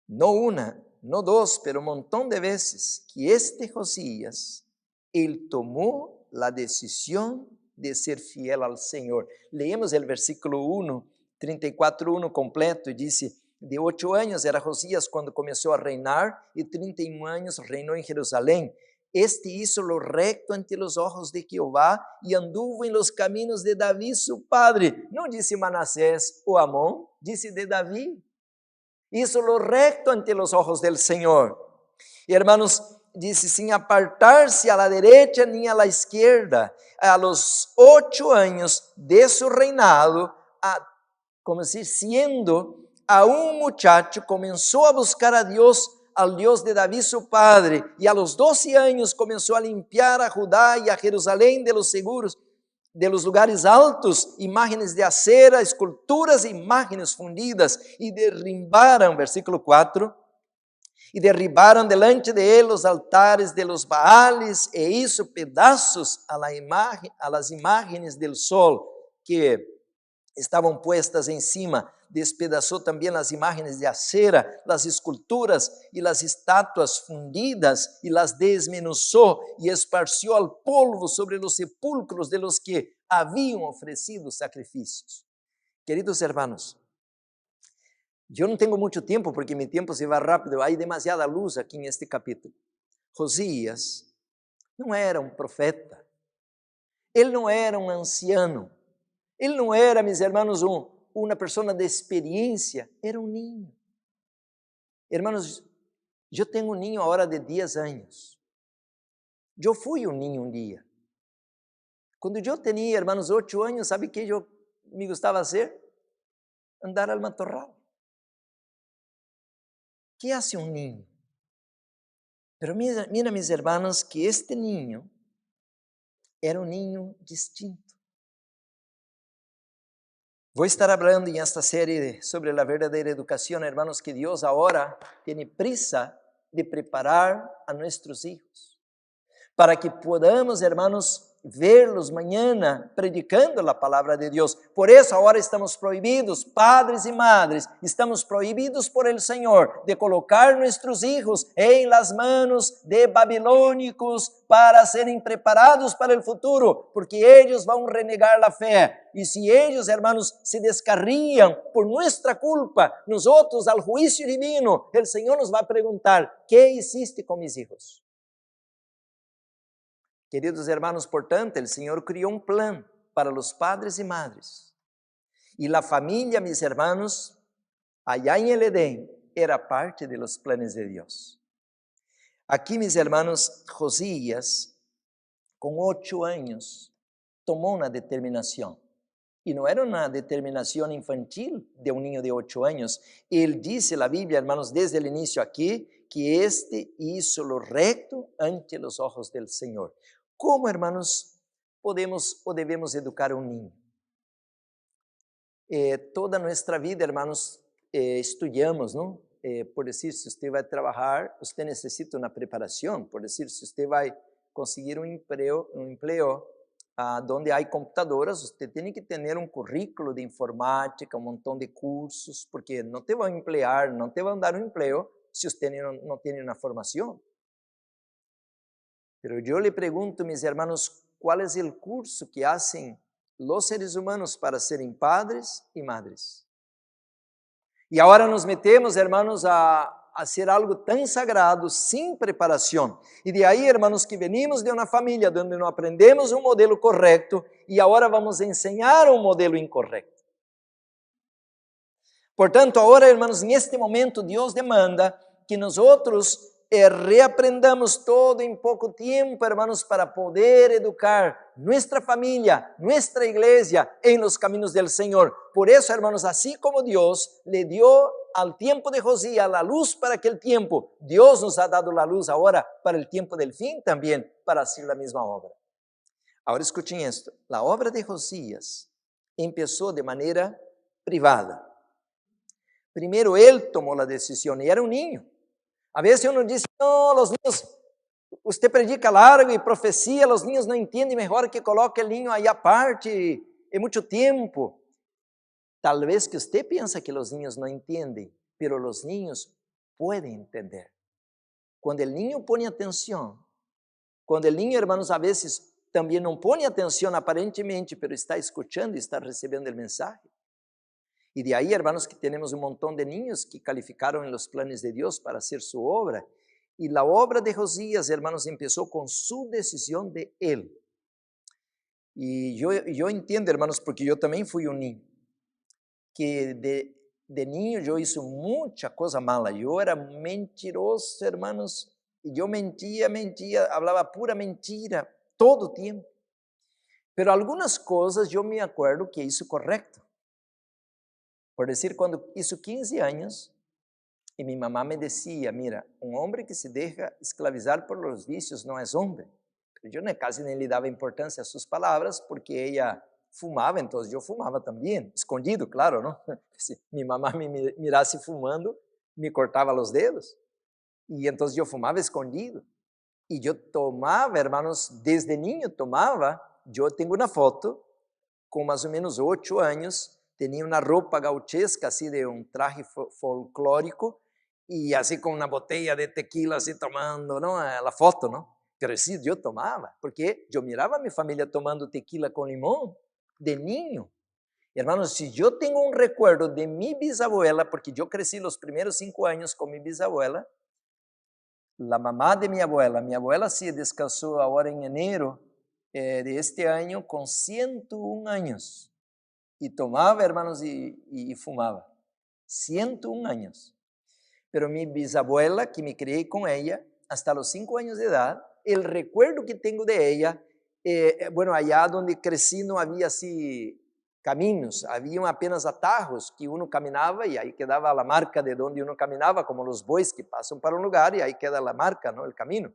no una, no dos, pero un montón de veces que Josías, él tomó la decisión de ser fiel al Señor. Leemos el versículo 1, 34:1 completo y dice, de 8 años era Josías cuando comenzó a reinar y 31 años reinó en Jerusalén. Hizo lo recto ante los ojos de Jehová y anduvo en los caminos de David su padre. No dice Manasés o Amón, dice de David. Hizo lo recto ante los ojos del Señor. Y hermanos, dice, sin apartarse a la derecha ni a la izquierda. A los 8 años de su reinado, como decir, siendo aún muchacho, comenzó a buscar a Dios, al Dios de David su padre, y a los 12 años comenzó a limpiar a Judá y a Jerusalén de los seguros, de los lugares altos, imágenes de acera, esculturas, imágenes fundidas, y derribaron, versículo 4, y derribaron delante de él los altares de los Baales, e hizo pedazos a las imágenes del sol que estaban puestas encima. Despedazó también las imágenes de acera, las esculturas y las estatuas fundidas, y las desmenuzó y esparció al polvo sobre los sepulcros de los que habían ofrecido sacrificios. Queridos hermanos, yo no tengo mucho tiempo porque mi tiempo se va rápido, hay demasiada luz aquí en este capítulo. Josías no era un profeta, él no era un anciano, él no era, mis hermanos, una persona de experiencia, era un niño. Hermanos, yo tengo un niño ahora de 10 años. Yo fui un niño un día. Cuando yo tenía, hermanos, 8 años, ¿sabe qué yo me gustaba hacer? Andar al matorral. ¿Qué hace un niño? Pero mira, mis hermanos, que este niño era un niño distinto. Voy a estar hablando en esta serie sobre la verdadera educación, hermanos, que Dios ahora tiene prisa de preparar a nuestros hijos, para que podamos, hermanos, verlos mañana predicando la palabra de Dios. Por eso ahora estamos prohibidos, padres y madres, estamos prohibidos por el Señor de colocar nuestros hijos en las manos de babilónicos para serem preparados para el futuro, porque ellos van a renegar la fe. Y si ellos, hermanos, se descarrían por nuestra culpa, nosotros al juicio divino, el Señor nos va a preguntar, ¿qué hiciste con mis hijos? Queridos hermanos, portanto, el Señor crió un plan para los padres y madres. Y la familia, mis hermanos, allá en el Edén, era parte de los planes de Dios. Aquí, mis hermanos, Josías, con 8 años, tomó una determinación. Y no era una determinación infantil de un niño de 8 años. Él dice, la Biblia, hermanos, desde el inicio aquí, que hizo lo recto ante los ojos del Señor. ¿Cómo, hermanos, podemos o debemos educar a un niño? Toda nuestra vida, hermanos, estudiamos, ¿no? Por decir, si usted va a trabajar, usted necesita una preparación. Por decir, si usted va a conseguir un empleo donde hay computadoras, usted tiene que tener un currículo de informática, un montón de cursos, porque no te van a emplear, no te van a dar un empleo si usted no tiene una formación. Pero yo le pregunto, mis hermanos, ¿cuál es el curso que hacen los seres humanos para serem padres y madres? Y ahora nos metemos, hermanos, a hacer algo tan sagrado sin preparación. Y de ahí, hermanos, que venimos de una familia donde no aprendemos un modelo correcto y ahora vamos a enseñar un modelo incorrecto. Portanto, ahora, hermanos, en este momento Dios demanda que nosotros reaprendamos todo en poco tiempo, hermanos, para poder educar nuestra familia, nuestra iglesia en los caminos del Señor. Por eso, hermanos, así como Dios le dio al tiempo de Josías la luz para aquel tiempo, Dios nos ha dado la luz ahora para el tiempo del fin también, para hacer la misma obra. Ahora escuchen esto, la obra de Josías empezó de manera privada. Primero él tomó la decisión y era un niño. A veces uno dice, no, los niños, usted predica largo y profecía, los niños no entienden, mejor que coloque el niño ahí aparte, es mucho tiempo. Tal vez que usted piensa que los niños no entienden, pero los niños pueden entender. Cuando el niño pone atención, cuando el niño, hermanos, a veces también no pone atención aparentemente, pero está escuchando y está recibiendo el mensaje. Y de ahí, hermanos, que tenemos un montón de niños que calificaron en los planes de Dios para hacer su obra. Y la obra de Josías, hermanos, empezó con su decisión de él. Y yo entiendo, hermanos, porque yo también fui un niño, que de niño yo hice mucha cosa mala. Yo era mentiroso, hermanos, y yo mentía, hablaba pura mentira todo tiempo. Pero algunas cosas yo me acuerdo que hice correcto. Por decir, cuando hizo 15 años, y mi mamá me decía, mira, un hombre que se deja esclavizar por los vicios no es hombre. Pero yo casi ni le daba importancia a sus palabras, porque ella fumaba, entonces yo fumaba también, escondido, claro, ¿no? Si mi mamá me mirasse fumando, me cortaba los dedos. Y entonces yo fumaba escondido. Y yo tomaba, hermanos, desde niño tomaba. Yo tengo una foto con más o menos 8 años, tenía una ropa gauchesca, así de un traje folclórico, y así con una botella de tequila, así tomando, ¿no? La foto, ¿no? Pero sí, yo tomaba, porque yo miraba a mi familia tomando tequila con limón, de niño. Hermanos, si yo tengo un recuerdo de mi bisabuela, porque yo crecí los primeros 5 años con mi bisabuela, la mamá de mi abuela se descasó ahora en enero de este año con 101 años. Y tomaba, hermanos, y fumaba. 101 años. Pero mi bisabuela, que me crié con ella, hasta los 5 años de edad, el recuerdo que tengo de ella, bueno, allá donde crecí no había así caminos, había apenas atajos que uno caminaba y ahí quedaba la marca de donde uno caminaba, como los bueyes que pasan para un lugar y ahí queda la marca, ¿no? El camino.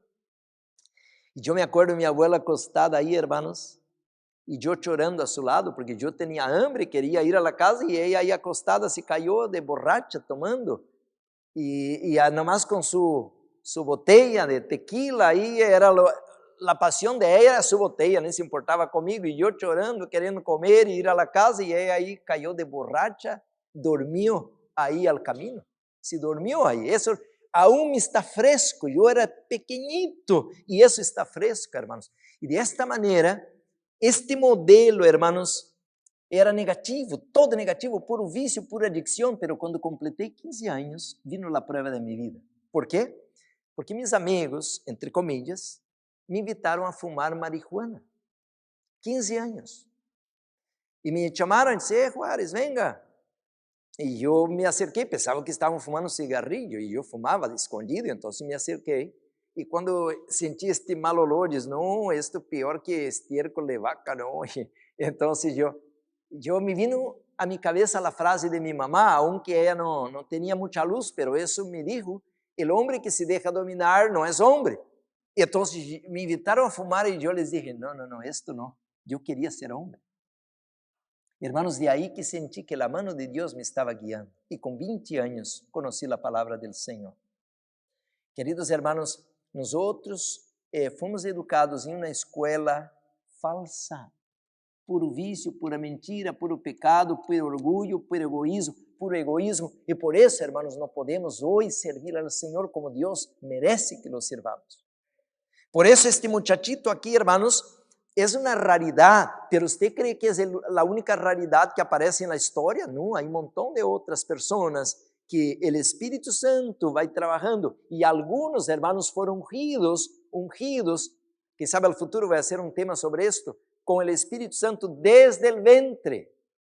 Y yo me acuerdo de mi abuela acostada ahí, hermanos, y yo llorando a su lado, porque yo tenía hambre, quería ir a la casa, y ella ahí acostada se cayó de borracha tomando, y nomás con su botella de tequila, ahí era la pasión de ella, era su botella, no se importaba conmigo, y yo llorando, queriendo comer y ir a la casa, y ella ahí cayó de borracha, dormió ahí al camino, se dormió ahí, eso aún está fresco, yo era pequeñito, y eso está fresco, hermanos, y de esta manera, este modelo, hermanos, era negativo, todo negativo, puro vicio, pura adicción, pero cuando completei 15 años, vino la prueba de mi vida. ¿Por qué? Porque mis amigos, entre comillas, me invitaron a fumar marihuana. 15 años. Y me llamaron y dijeron, Juárez, venga. Y yo me acerqué, pensaba que estaban fumando cigarrillo, y yo fumaba de escondido, entonces me acerqué. Y cuando sentí este mal olor, dije, no, esto peor que estiércol de vaca, no. Y entonces yo me vino a mi cabeza la frase de mi mamá, aunque ella no tenía mucha luz, pero eso me dijo, el hombre que se deja dominar no es hombre. Y entonces me invitaron a fumar y yo les dije, no, esto no, yo quería ser hombre. Hermanos, de ahí que sentí que la mano de Dios me estaba guiando. Y con 20 años conocí la palabra del Señor. Queridos hermanos, nosotros fomos educados em uma escola falsa, puro vício, pura mentira, puro pecado, puro orgulho, puro egoísmo, e por isso, hermanos, não podemos hoje servir ao Senhor como Deus merece que lo sirvamos. Por isso este muchachito aqui, hermanos, é uma raridade, pero ¿usted cree que é a única raridade que aparece na história? Não, há um montão de outras pessoas que el Espíritu Santo vai trabajando, y algunos hermanos fueron ungidos, que sabe al futuro vai ser un tema sobre esto, con el Espíritu Santo desde el ventre.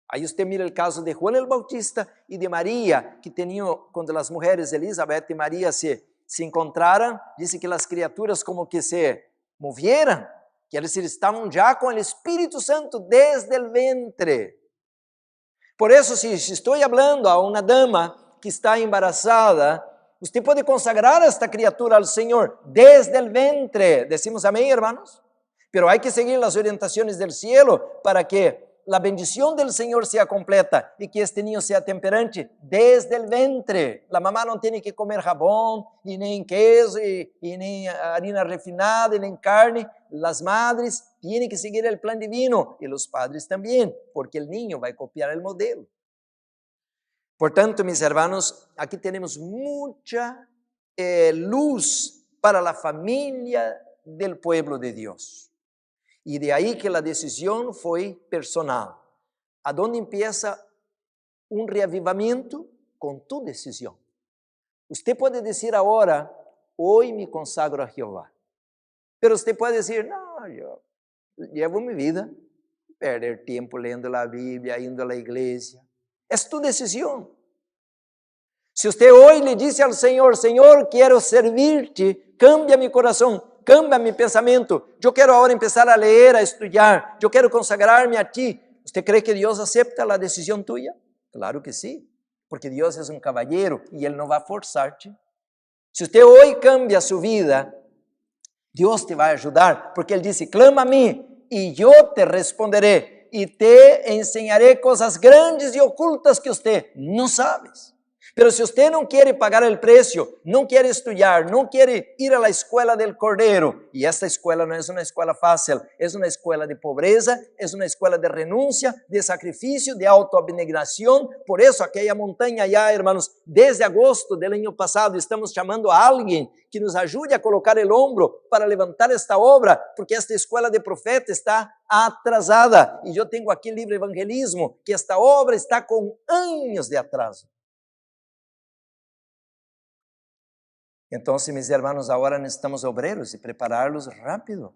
Aí usted mira el caso de Juan el Bautista y de María, que tenía, cuando las mujeres Elizabeth y María se se encontraram, dice que as criaturas como que se movieran, quer dizer, estavam já com o Espírito Santo desde o ventre. Por isso, se estou falando a uma dama que está embarazada, você pode consagrar esta criatura ao Senhor desde o ventre. Decimos amém, hermanos? Pero hay que seguir las orientaciones del cielo para que la bendición del Señor sea completa y que este niño sea temperante desde el ventre. La mamá no tiene que comer jabón, y ni queso, y ni harina refinada, y ni carne. Las madres tienen que seguir el plan divino y los padres también, porque el niño va a copiar el modelo. Por tanto, mis hermanos, aquí tenemos mucha luz para la familia del pueblo de Dios. Y de ahí que la decisión fue personal. ¿A dónde empieza un reavivamiento? Con tu decisión. Usted puede decir ahora, hoy me consagro a Jehová. Pero usted puede decir, no, yo llevo mi vida, perder tiempo leyendo la Biblia, indo a la iglesia. Es tu decisión. Si usted hoy le dice al Señor, Señor, quiero servirte, cambia mi corazón, cambia mi pensamento, yo quiero ahora empezar a leer, a estudiar, yo quiero consagrarme a ti. ¿Usted cree que Dios acepta la decisión tuya? Claro que sí, porque Dios es un caballero y Él no va a forzarte. Si usted hoy cambia su vida, Dios te va a ayudar, porque Él dice, clama a mí y yo te responderé y te enseñaré cosas grandes y ocultas que usted no sabe. Pero si usted no quiere pagar el precio, no quiere estudiar, no quiere ir a la escuela del Cordero, y esta escuela no es una escuela fácil, es una escuela de pobreza, es una escuela de renuncia, de sacrificio, de autoabnegación. Por eso aquella montaña allá, hermanos, desde agosto del año pasado, estamos llamando a alguien que nos ayude a colocar el hombro para levantar esta obra, porque esta escuela de profeta está atrasada. Y yo tengo aquí el libro Evangelismo, que esta obra está con años de atraso. Entonces, mis hermanos, ahora necesitamos obreros y prepararlos rápido.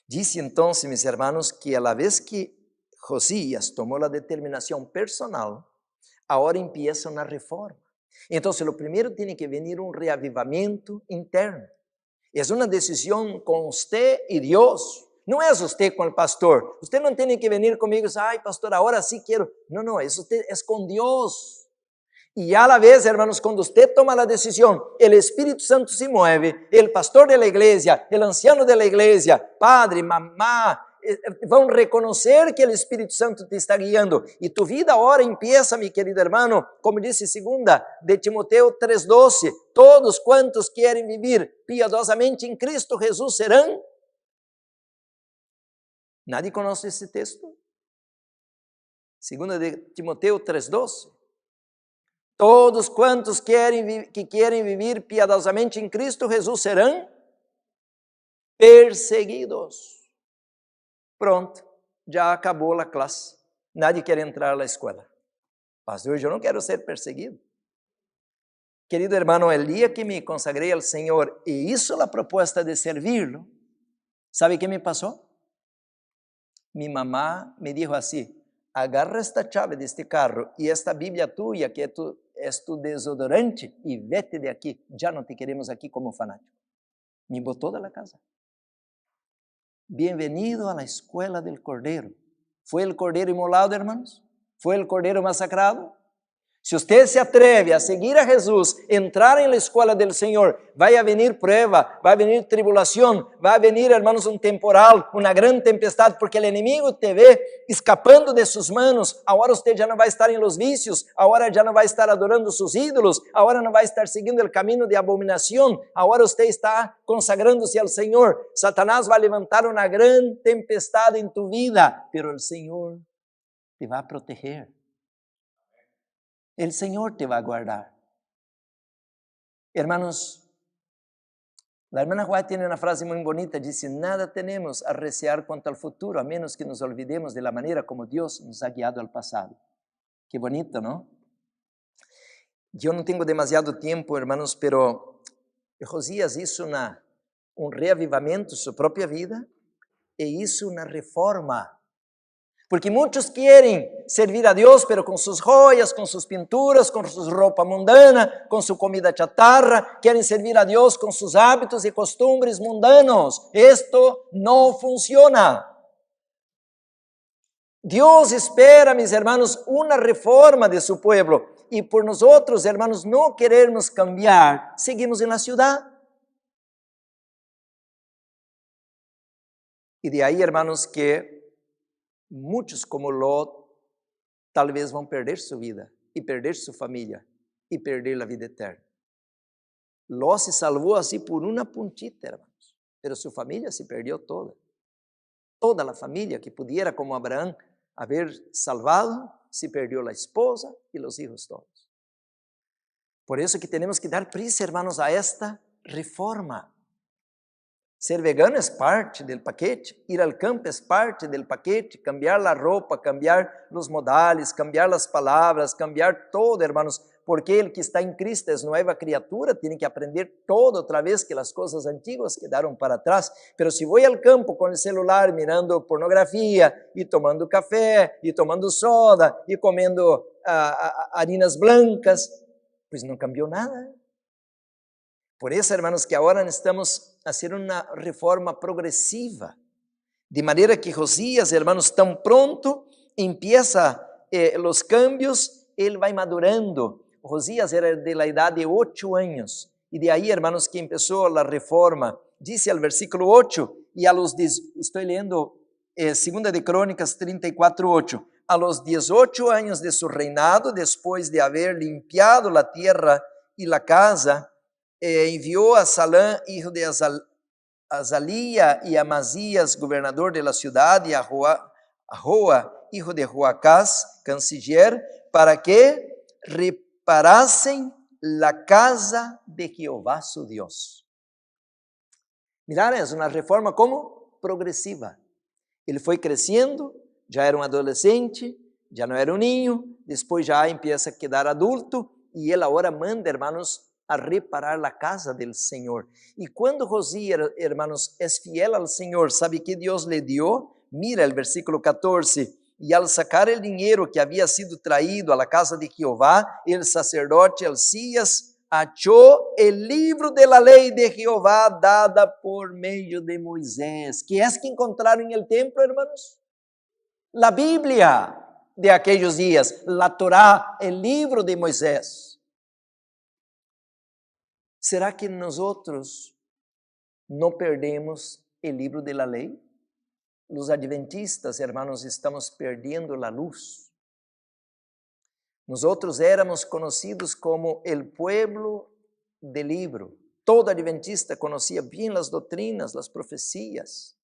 Dice entonces, mis hermanos, que a la vez que Josías tomó la determinación personal, ahora empieza una reforma. Entonces, lo primero tiene que venir un reavivamiento interno. Es una decisión con usted y Dios. No es usted con el pastor. Usted no tiene que venir conmigo y decir, ay, pastor, ahora sí quiero. No, es usted, es con Dios. Y a la vez, hermanos, cuando usted toma la decisión, el Espíritu Santo se mueve, el pastor de la iglesia, el anciano de la iglesia, padre, mamá, van a reconocer que el Espíritu Santo te está guiando. Y tu vida ahora empieza, mi querido hermano, como dice 2 de Timoteo 3:12, todos cuantos quieren vivir piadosamente en Cristo Jesús serán. ¿Nadie conoce ese texto? 2 de Timoteo 3:12. Todos quantos quieren vivir piadosamente en Cristo Jesús serán perseguidos. Pronto, ya acabó la clase. Nadie quiere entrar a la escuela. Pastor, yo no quiero ser perseguido. Querido hermano, el día que me consagré al Señor e hizo la propuesta de servirlo, ¿sabe qué me pasó? Mi mamá me dijo así, agarra esta chave de este carro y esta Biblia tuya que es tu desodorante y vete de aquí, ya no te queremos aquí como fanático. Me botó de la casa. Bienvenido a la escuela del Cordero. ¿Fue el Cordero inmolado, hermanos? ¿Fue el Cordero masacrado? Si usted se atreve a seguir a Jesús, entrar en la escuela del Señor, va a venir prueba, va a venir tribulación, va a venir, hermanos, un temporal, una gran tempestad, porque el enemigo te ve escapando de sus manos. Ahora usted ya no va a estar en los vicios, ahora ya no va a estar adorando sus ídolos, ahora no va a estar siguiendo el camino de abominación, ahora usted está consagrándose al Señor. Satanás va a levantar una gran tempestad en tu vida, pero el Señor te va a proteger. El Señor te va a guardar. Hermanos, la hermana White tiene una frase muy bonita, dice, nada tenemos a recear cuanto al futuro, a menos que nos olvidemos de la manera como Dios nos ha guiado al pasado. Qué bonito, ¿no? Yo no tengo demasiado tiempo, hermanos, pero Josías hizo un reavivamiento en su propia vida e hizo una reforma. Porque muitos querem servir a Deus, pero com suas joias, com suas pinturas, com sua roupa mundana, com sua comida chatarra, querem servir a Deus com seus hábitos e costumbres mundanos. Esto não funciona. Deus espera, mis hermanos, uma reforma de seu pueblo. E por nós outros, hermanos, não querermos cambiar, seguimos na cidade. E de aí, hermanos, que muitos como Lot, talvez vão perder sua vida, e perder sua família, e perder a vida eterna. Lot se salvou assim por uma puntita, hermanos, pero sua família se perdeu toda. Toda a família que pudiera, como Abraão, haber salvado, se perdeu a esposa e os filhos todos. Por isso que temos que dar prisa, hermanos, a esta reforma. Ser vegano é parte do paquete, ir ao campo é parte do paquete, cambiar a roupa, cambiar os modales, cambiar as palavras, cambiar todo, hermanos, porque ele que está em Cristo é nova criatura, tem que aprender todo outra vez que as coisas antigas quedaram para trás. Pero se vou ao campo com o celular, mirando pornografia, e tomando café, e tomando soda, e comendo harinas blancas, pues não cambiou nada. Por isso, hermanos, que agora estamos a fazer uma reforma progressiva, de maneira que Josias, hermanos, tão pronto, empieza os cambios, ele vai madurando. Josias era de la idade de 8 anos, e de aí, hermanos, que começou a reforma. Dice al versículo 8, e a los, estou lendo 2 de Crônicas 34:8, a los 18 anos de su reinado, después de haber limpiado la tierra y la casa, envió a Salã, hijo de Azalía, y a Masías, gobernador de la ciudad, y a Joa, hijo de Joacás, canciller, para que reparasen la casa de Jehová su Dios. Mirar, é uma reforma como progressiva. Ele foi crescendo, já era um adolescente, já não era um ninho, depois já empieza a quedar adulto, e ele agora manda, hermanos, a reparar a casa del Senhor. E quando Josias, hermanos, é fiel ao Senhor, sabe que Deus lhe deu? Mira o versículo 14, e al sacar o dinheiro que havia sido traído a la casa de Jehová, el sacerdote Hilcías achou o livro de la lei de Jehová dada por meio de Moisés. Que é que encontraram em el templo, hermanos? La Bíblia de aqueles dias, la Torá, o livro de Moisés. Será que nós outros não perdemos o livro de la lei? Os adventistas, hermanos, estamos perdendo a luz. Nós outros éramos conhecidos como o pueblo del libro. Todo adventista conhecia bem as doutrinas, as profecias.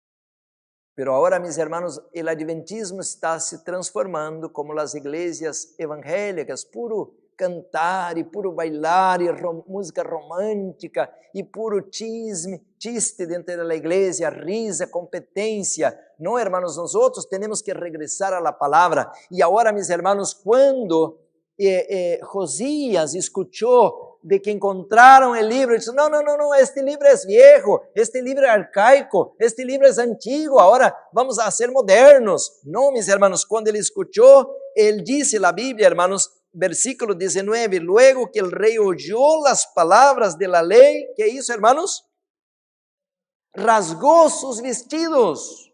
Pero agora, mis hermanos, o adventismo está se transformando como as igrejas evangélicas, puro cantar e puro bailar e música romântica e puro chiste dentro da igreja, risa, competência. Não, hermanos, nós outros temos que regressar à palavra. E agora, mis hermanos, quando Josias escutou de que encontraram o livro, disse: não, este livro é viejo, este livro é arcaico, este livro é antigo, agora vamos a ser modernos. Não, mis hermanos, quando ele escutou, ele disse na Bíblia, hermanos, versículo 19, luego que el rey oyó las palabras de la ley, ¿qué hizo, hermanos? Rasgó sus vestidos.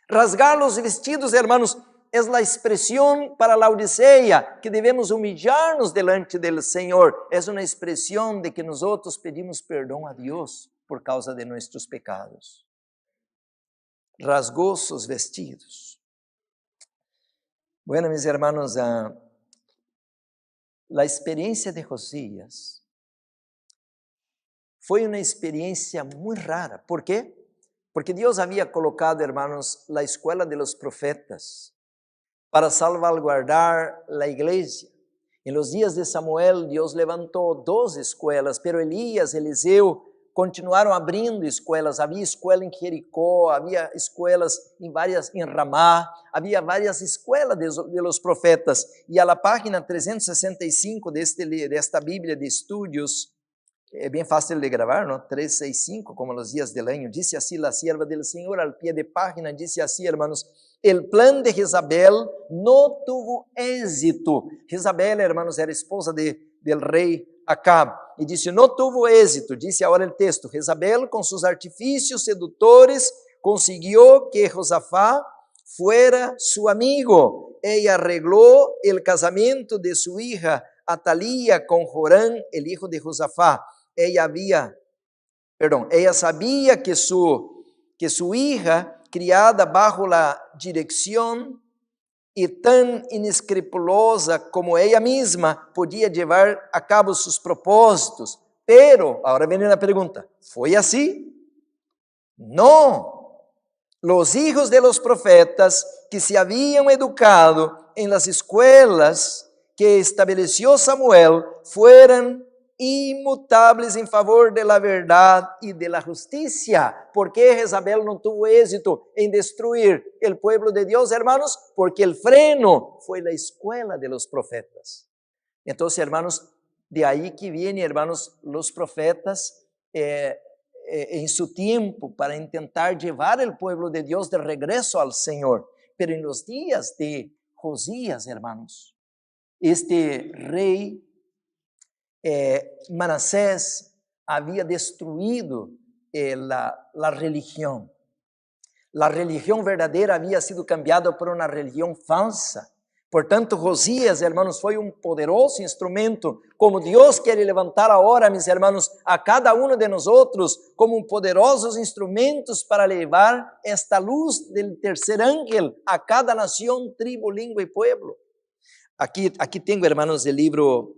Rasgar los vestidos, hermanos, es la expresión para la Odisea, que debemos humillarnos delante del Señor. Es una expresión de que nosotros pedimos perdón a Dios por causa de nuestros pecados. Rasgó sus vestidos. Bueno, mis hermanos, a experiência de Josias foi uma experiência muito rara. ¿Por quê? Porque Deus havia colocado, hermanos, a escola de los profetas para salvaguardar a igreja. Em los dias de Samuel, Deus levantou 2 escolas, pero Elias, Eliseu continuaram abrindo escolas. Havia escola em Jericó, havia escolas em Ramá, havia várias escolas de los profetas. E a la página 365 desta Bíblia de estudos, É bem fácil de gravar, ¿no? 365, como los días del año. Dice así la sierva del Señor al pie de página, dice así, hermanos, el plan de Jezabel no tuvo éxito. Jezabel, hermanos, era esposa del rey Acab. E disse, no tuvo éxito, dice ahora el texto. Jezabel, con sus artificios seductores, consiguió que Josafá fuera su amigo. Ella arregló el casamiento de su hija Atalía con Jorán, el hijo de Josafá. Ella sabía que su hija, criada bajo la dirección y tan inescrupulosa como ella misma, podía llevar a cabo sus propósitos. Pero, ahora viene la pregunta, ¿fue así? No. Los hijos de los profetas que se habían educado en las escuelas que estableció Samuel fueron inmutables en favor de la verdad y de la justicia. ¿Por qué Jezabel no tuvo éxito en destruir el pueblo de Dios, hermanos? Porque el freno fue la escuela de los profetas. Entonces, hermanos, de ahí que vienen, hermanos, los profetas en su tiempo para intentar llevar el pueblo de Dios de regreso al Señor. Pero en los días de Josías, hermanos, este rey Manasés había destruido la religión. La religión verdadera había sido cambiada por una religión falsa. Portanto, Josías, hermanos, foi um poderoso instrumento, como Deus quer levantar agora, meus irmãos, a cada um de nós outros, como poderosos instrumentos para levar esta luz del tercer ángel a cada nação, tribo, língua e pueblo. Aqui tenho, hermanos, o livro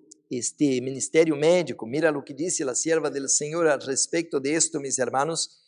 Ministério Médico. Mira o que disse a sierva del Senhor a respeito de esto, mis hermanos.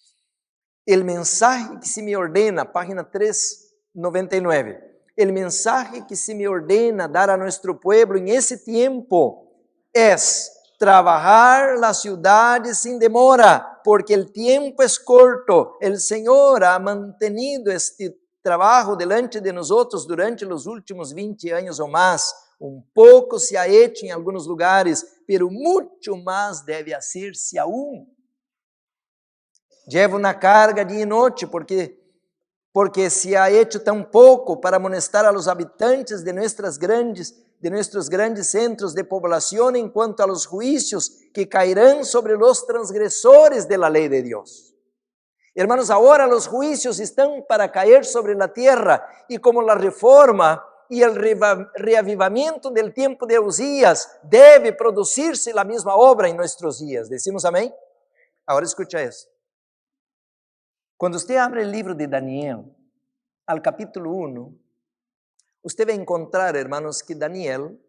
El mensaje que se me ordena, página 399. El mensaje que se me ordena dar a nuestro pueblo en ese tiempo es trabajar la ciudad sin demora, porque el tiempo es corto. El Señor ha mantenido este trabajo delante de nosotros durante los últimos 20 años o más. Un poco se ha hecho en algunos lugares, pero mucho más debe hacerse aún. Lleva una carga día y noche, porque se ha hecho tan pouco para amonestar a los habitantes de nuestros grandes centros de población en cuanto a los juicios que caerán sobre los transgresores de la ley de Dios. Hermanos, ahora los juicios están para caer sobre la tierra, y como la reforma y el reavivamiento del tiempo de Usías debe producirse la misma obra en nuestros días. ¿Decimos amén? Ahora escucha esto. Quando você abre o livro de Daniel, al capítulo 1, você vai encontrar, hermanos, que Daniel,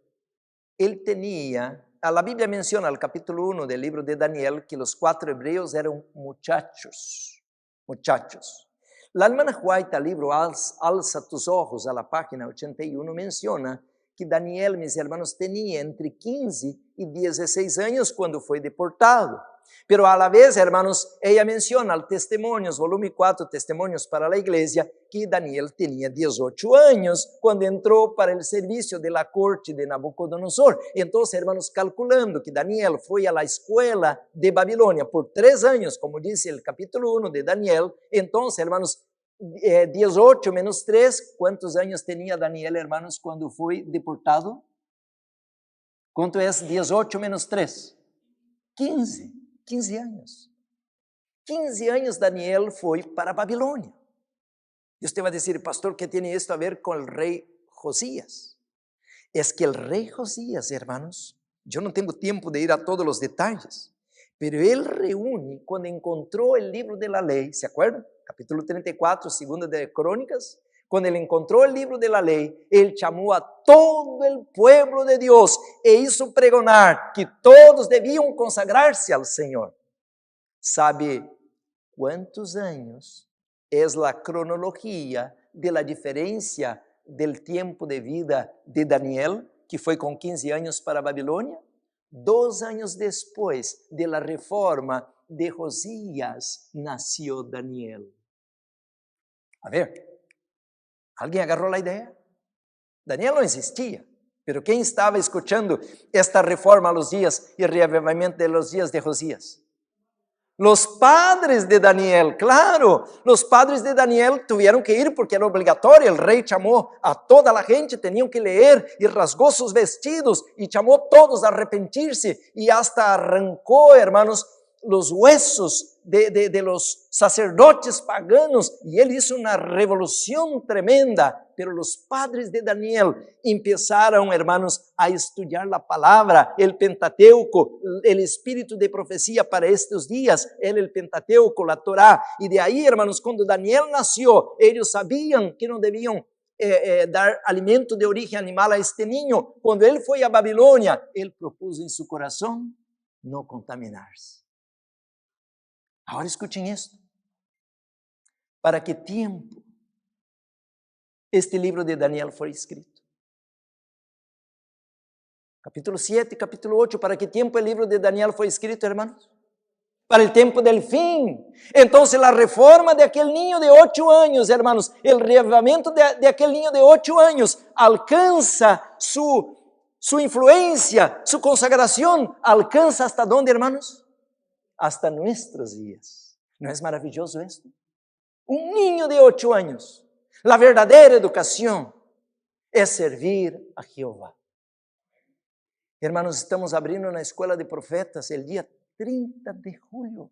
ele tinha, a Bíblia menciona al capítulo 1 del libro de Daniel que os 4 hebreos eram muchachos. La hermana White, al libro Alza tus ojos, a la página 81, menciona que Daniel, mis hermanos, tinha entre 15 e 16 anos quando foi deportado. Pero a la vez, hermanos, ella menciona al Testimonios, volume 4, Testimonios para la Iglesia, que Daniel tenía 18 años cuando entró para el servicio de la corte de Nabucodonosor. Entonces, hermanos, calculando que Daniel fue a la escuela de Babilonia por 3 años, como dice el capítulo 1 de Daniel, entonces, hermanos, 18 menos 3, ¿cuántos años tenía Daniel, hermanos, cuando fue deportado? ¿Cuánto es 18 menos 3? 15 anos. 15 anos Daniel foi para a Babilônia. E você vai dizer, pastor, que tem isso a ver com o rei Josías? É que o rei Josías, hermanos, eu não tenho tempo de ir a todos os detalhes, pero ele reúne, quando encontrou o livro de la lei, ¿se acuerdan? Capítulo 34, segunda de Crônicas. Quando ele encontrou o livro de la lei, ele chamou a todo o pueblo de Deus e hizo pregonar que todos deviam consagrar-se ao Senhor. ¿Sabe quantos anos é a cronologia de la diferença del tempo de vida de Daniel, que foi com 15 anos para a Babilônia? 2 anos depois de la reforma de Josías, nació Daniel. A ver, ¿alguien agarró la idea? Daniel no existía, Pero quem estava escutando esta reforma a los dias e reavivamento de los dias de Josías? Los padres de Daniel, claro, los padres de Daniel tuvieron que ir porque era obligatorio, el rey llamó a toda la gente, tenían que leer y rasgó sus vestidos y llamó a todos a arrepentirse y hasta arrancó, hermanos, los huesos de los sacerdotes paganos y él hizo una revolución tremenda. Pero los padres de Daniel empezaron, hermanos, a estudiar la palabra, el Pentateuco, el espíritu de profecía para estos días, el Pentateuco, la Torá. Y de ahí, hermanos, cuando Daniel nació, ellos sabían que no debían dar alimento de origen animal a este niño. Cuando él fue a Babilonia, él propuso en su corazón no contaminarse. Ahora escuchen esto. ¿Para qué tiempo este libro de Daniel fue escrito? Capítulo 7, capítulo 8, ¿para qué tiempo el libro de Daniel fue escrito, hermanos? Para el tiempo del fin. Entonces la reforma de aquel niño de 8 años, hermanos, el reavivamiento de aquel niño de 8 años alcanza su influencia, su consagración, alcanza hasta dónde, hermanos? Hasta nuestros días. ¿No es maravilloso esto? Un niño de 8 años. La verdadera educación es servir a Jehová. Hermanos, estamos abriendo una escuela de profetas el día 30 de julio.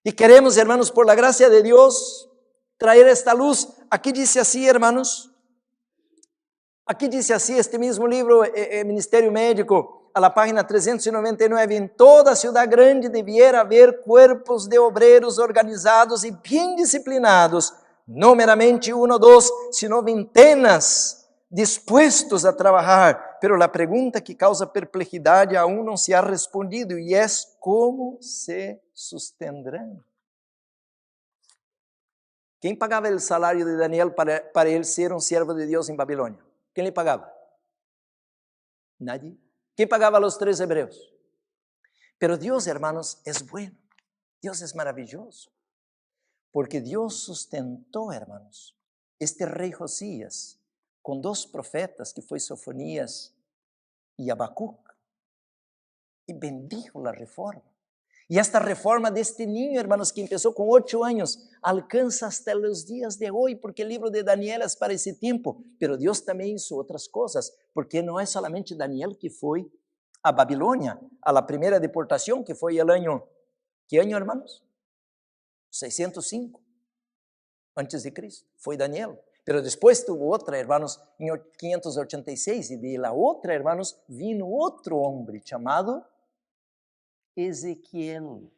Y queremos, hermanos, por la gracia de Dios, traer esta luz. Aquí dice así, hermanos. Aquí dice así, este mismo libro, Ministerio Médico, a la página 399, en toda ciudad grande debiera haber cuerpos de obreros organizados y bien disciplinados, no meramente 1 o 2, sino centenas dispuestos a trabajar. Pero la pregunta que causa perplejidad aún no se ha respondido y es ¿cómo se sostendrán? ¿Quién pagaba el salario de Daniel para él ser un siervo de Dios en Babilonia? ¿Quién le pagaba? Nadie. ¿Quién pagaba a los 3 hebreos? Pero Dios, hermanos, es bueno. Dios es maravilloso. Porque Dios sustentó, hermanos, este rey Josías con 2 profetas que fue Sofonías y Habacuc. Y bendijo la reforma. Y esta reforma de este niño, hermanos, que empezó con 8 años, alcanza hasta los días de hoy, porque el libro de Daniel es para ese tiempo. Pero Dios también hizo otras cosas, porque no es solamente Daniel que fue a Babilonia, a la primera deportación, que fue el año, ¿qué año, hermanos? 605, antes de Cristo, fue Daniel. Pero después tuvo otra, hermanos, en 586, y de la otra, hermanos, vino otro hombre llamado Ezequiel.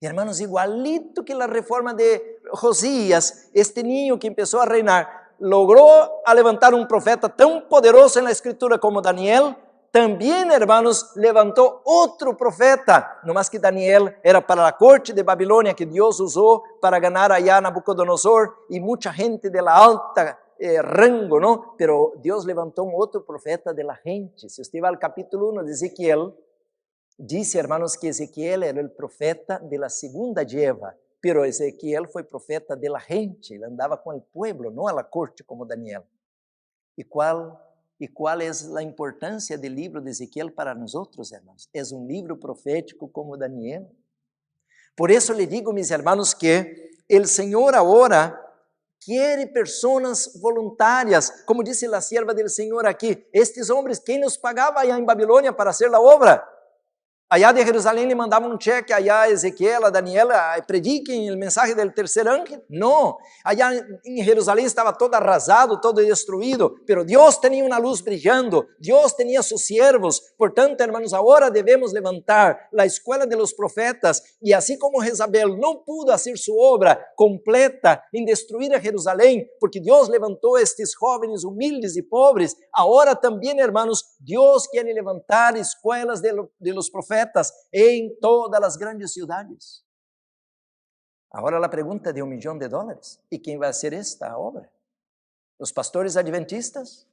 Y hermanos, igualito que la reforma de Josías, este niño que empezó a reinar, logró a levantar un profeta tan poderoso en la escritura como Daniel. También, hermanos, levantó otro profeta, no más que Daniel era para la corte de Babilonia que Dios usó para ganar allá a Nabucodonosor y mucha gente de la alta rango, ¿no? Pero Dios levantó un otro profeta de la gente. Si usted va al capítulo 1 de Ezequiel, dice, hermanos, que Ezequiel era el profeta de la segunda lleva, pero Ezequiel fue profeta de la gente, él andaba con el pueblo, no a la corte como Daniel. ¿Y cuál es la importancia del libro de Ezequiel para nosotros, hermanos? Es un libro profético como Daniel. Por eso le digo, mis hermanos, que el Señor ahora quiere personas voluntarias, como dice la sierva del Señor aquí. Estes hombres, ¿quién los pagaba allá en Babilonia para hacer la obra? Allá de Jerusalén le mandaban un cheque allá a Ezequiel, a Daniel, prediquen el mensaje del tercer ángel. No, allá en Jerusalén estaba todo arrasado, todo destruido, pero Dios tenía una luz brillando, Dios tenía sus siervos. Por tanto, hermanos, ahora debemos levantar la escuela de los profetas, y así como Jezabel no pudo hacer su obra completa en destruir a Jerusalén, porque Dios levantó a estos jóvenes humildes y pobres, ahora también, hermanos, Dios quiere levantar escuelas de los profetas en todas las grandes ciudades. Ahora la pregunta de $1 millón. ¿Y quién va a hacer esta obra? ¿Los pastores adventistas?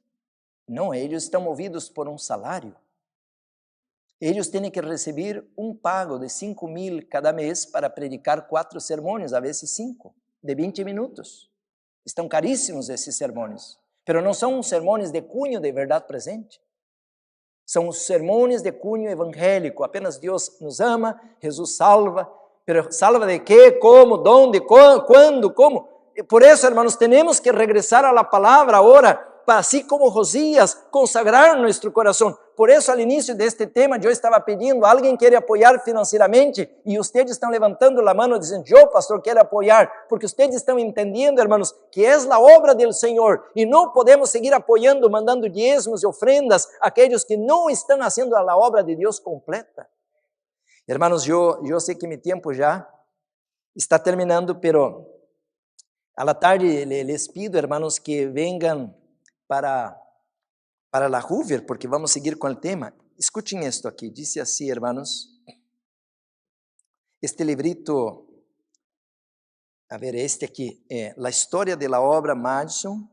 No, ellos están movidos por un salario. Ellos tienen que recibir un pago de 5,000 cada mes para predicar 4 sermones, a veces 5, de 20 minutos. Estão caríssimos esses sermões. Pero não são sermões de cunho de verdade presente. São sermões de cunho evangélico. Apenas Deus nos ama, Jesus salva. Pero salva de quê? Como? Donde? Quando? Como? Por isso, hermanos, temos que regressar a la palavra agora, para assim como Josías, consagrar nosso coração. Por isso, ao início deste tema, eu estava pedindo, alguém quer apoiar financeiramente? E vocês estão levantando a mão dizendo, eu, pastor, quero apoiar, porque vocês estão entendendo, hermanos, que é a obra do Senhor, e não podemos seguir apoiando, mandando diezmos e ofrendas aqueles que não estão fazendo a obra de Deus completa. Hermanos, eu sei que meu tempo já está terminando, pero a la tarde les pido, hermanos, que vengan para la Hoover, porque vamos seguir com o tema. Escuchen esto aqui, dice assim, hermanos, este librito, a ver, este aqui, La História de la Obra Madison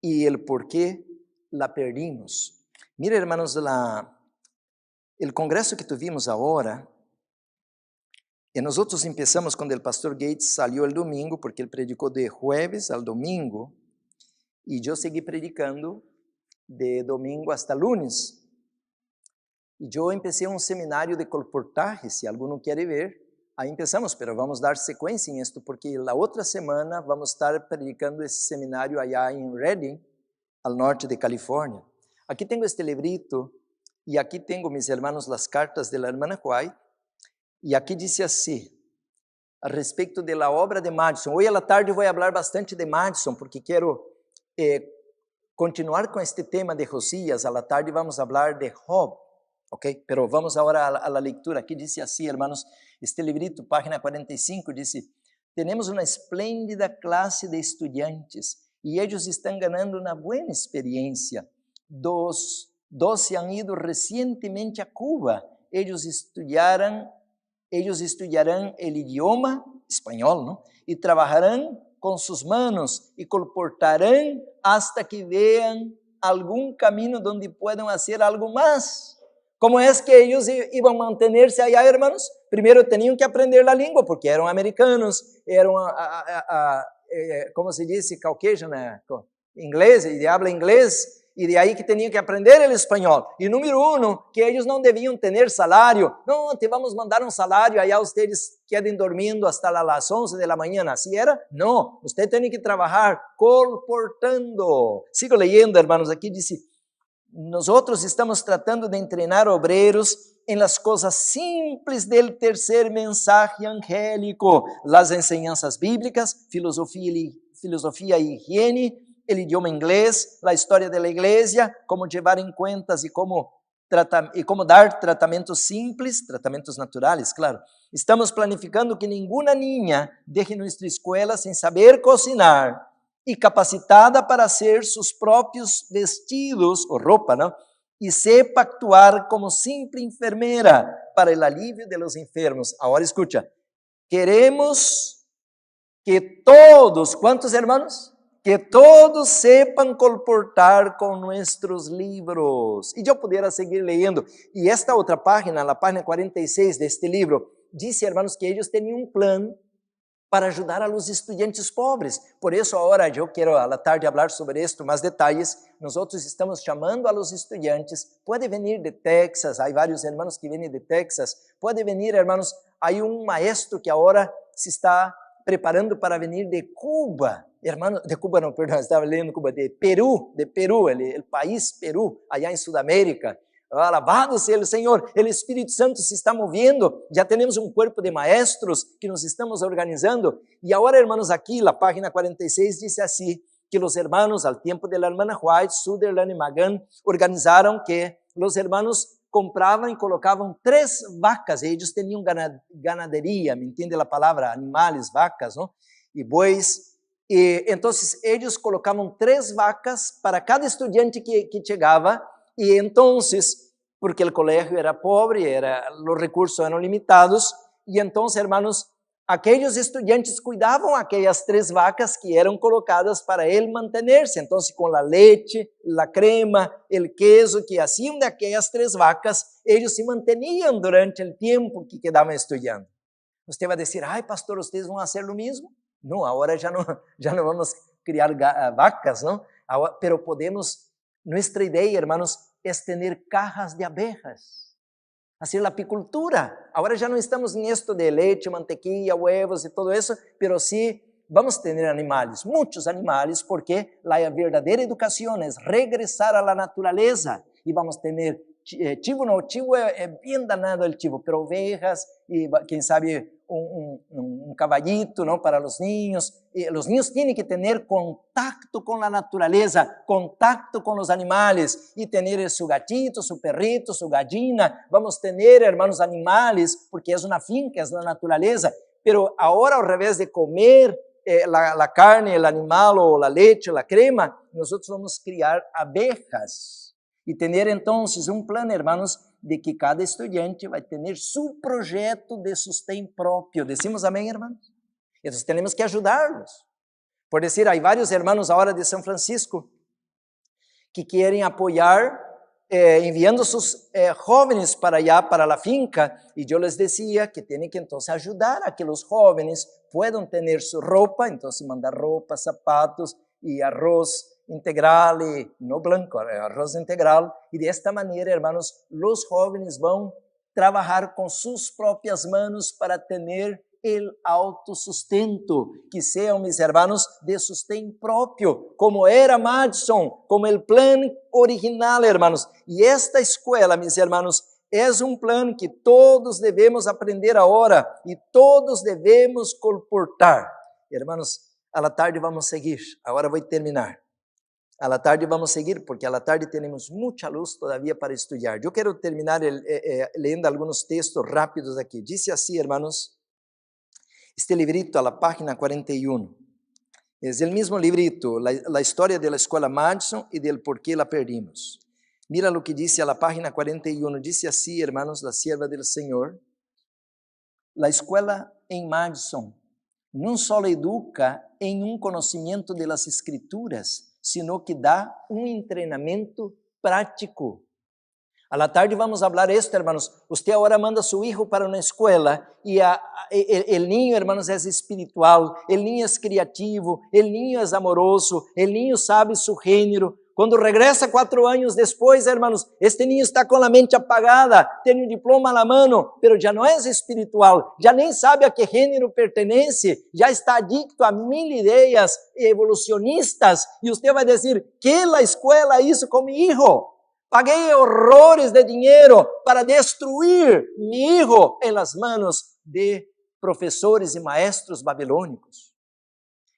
e el por qué la perdimos. Mira, hermanos, el congresso que tuvimos agora, e nós começamos quando o pastor Gates saiu el domingo, porque ele predicou de jueves ao domingo, e eu segui predicando de domingo hasta lunes. E eu empecé um seminário de colportaje, se algum quer ver, aí empezamos, pero vamos dar sequência em esto, porque a outra semana vamos estar predicando esse seminário allá em Redding, ao norte de Califórnia. Aqui tenho este librito, e aqui tenho, mis hermanos, as cartas de la hermana White, e aqui diz assim, a respeito da obra de Madison. Hoje à tarde vou falar bastante de Madison, porque quero continuar com este tema de Josías. À la tarde vamos falar de Job, ok? Pero vamos agora a la leitura. Aqui diz assim, hermanos, este librito, página 45, diz: temos uma esplêndida classe de estudantes e eles estão ganhando uma boa experiência. Dos se han ido recientemente a Cuba. Eles estudarão o idioma espanhol, não? E trabalharão com suas manos e colportarão hasta que vean algum caminho onde puedan fazer algo mais. Como é que eles iam manter-se allá, hermanos? Primeiro tinham que aprender a língua, porque eram americanos, eram, como se diz, caucasian, inglês, e habla inglês, e de aí que tinham que aprender o espanhol. E número 1, que eles não deviam ter salário. Não, te vamos mandar um salário, aí vocês quedem dormindo hasta las 11 de la manhã. Assim era? Não, você tem que trabalhar colportando. Sigo leyendo, hermanos, aqui diz: nós estamos tratando de treinar obreiros em las coisas simples del tercer mensaje angélico, las enseñanzas bíblicas, filosofia e higiene, el idioma inglês, a história da igreja, como levar em contas e como dar tratamentos simples, tratamentos naturais, claro. Estamos planificando que nenhuma niña deje nossa escola sem saber cocinar e capacitada para hacer seus próprios vestidos ou roupa, não? E sepa actuar como simple enfermeira para o alívio de los enfermos. Agora escucha, queremos que todos, ¿cuántos hermanos? Que todos sepan colportar com nossos livros. E eu pudiera seguir leyendo. E esta outra página, a página 46 deste livro, diz, hermanos, que eles tinham um plano para ajudar a los estudantes pobres. Por isso, agora eu quero à tarde falar sobre isto, mais detalhes. Nós estamos chamando a los estudantes. Pode vir de Texas, há vários hermanos que vêm de Texas. Pode vir, hermanos, há um maestro que agora se está preparando para vir de Cuba. Hermano, de Cuba não, perdão, estava lendo Cuba, de Peru, o país Peru, allá em Sudamérica. Alabado seja o Senhor, o Espírito Santo se está movendo, já temos um corpo de maestros que nos estamos organizando, e agora, hermanos, aqui, na página 46, diz assim, que os hermanos, ao tempo da hermana White, Sutherland e Magan, organizaram que os hermanos compravam e colocavam 3 vacas, eles tinham ganaderia, me entende a palavra, animais, vacas, não? E bois. E então eles colocavam 3 vacas para cada estudante que chegava, e então, porque o colégio era pobre, os recursos eram limitados, e então, hermanos, aqueles estudantes cuidavam aquelas 3 vacas que eram colocadas para ele manter-se. Então, com a leite, a crema, o queso que haciam daquelas 3 vacas, eles se mantinham durante o tempo que quedavam estudando. Você vai dizer, ai, pastor, vocês vão fazer o mesmo? Não, agora já não vamos criar vacas, não? pero podemos, nuestra idea, hermanos, es tener cajas de abejas, hacer la apicultura. Ahora ya no estamos en esto de leche, mantequilla, huevos y todo eso, pero sí vamos a tener animales, muchos animales, porque la verdadera educación es regresar a la naturaleza y vamos a tener chivo, no, chivo es bien danado el chivo, pero ovejas y quién sabe un caballito, ¿no? Para los niños. Y los niños tienen que tener contacto con la naturaleza, contacto con los animales y tener su gatito, su perrito, su gallina. Vamos a tener, hermanos, animales, porque es una finca, es la naturaleza. Pero ahora, al revés de comer la carne, el animal o la leche, la crema, nosotros vamos a criar abejas. E ter, então, um plano, hermanos, de que cada estudante vai ter seu projeto de sustento próprio. Decimos amém, hermanos? Então, temos que ajudá-los. Por dizer, há vários hermanos agora de São Francisco que querem apoiar, enviando seus jovens para allá, para a finca, e eu les decía que têm que, então, ajudar a que os jovens puedan ter sua roupa, então, mandar roupa, sapatos e arroz integral y no blanco, arroz integral, y de esta manera, hermanos, los jóvenes van a trabajar con sus propias manos para tener el autosustento, que sean, mis hermanos, de sustento propio, como era Madison, como el plan original, hermanos. Y esta escuela, mis hermanos, es un plan que todos debemos aprender ahora y todos debemos comportar. Hermanos, a la tarde vamos a seguir, ahora voy a terminar. A la tarde vamos a seguir, porque a la tarde tenemos mucha luz todavía para estudiar. Yo quiero terminar leyendo algunos textos rápidos aquí. Dice así, hermanos, este librito a la página 41. Es el mismo librito, la historia de la escuela Madison y del por qué la perdimos. Mira lo que dice a la página 41. Dice así, hermanos, la sierva del Señor. La escuela en Madison no solo educa en un conocimiento de las Escrituras, sino que dá treinamento prático. A la tarde vamos a hablar esto, hermanos. Usted ahora manda a su hijo para una escuela y el niño, hermanos, es espiritual, el niño es creativo, el niño es amoroso, el niño sabe su género. Quando regressa 4 anos depois, hermanos, este niño está com a mente apagada, tem um diploma na mão, pero já não é espiritual, já nem sabe a que gênero pertence, já está adicto a 1000 ideias evolucionistas, e você vai dizer, que a escola isso com meu hijo? Paguei horrores de dinheiro para destruir meu hijo em las manos de professores e maestros babilônicos.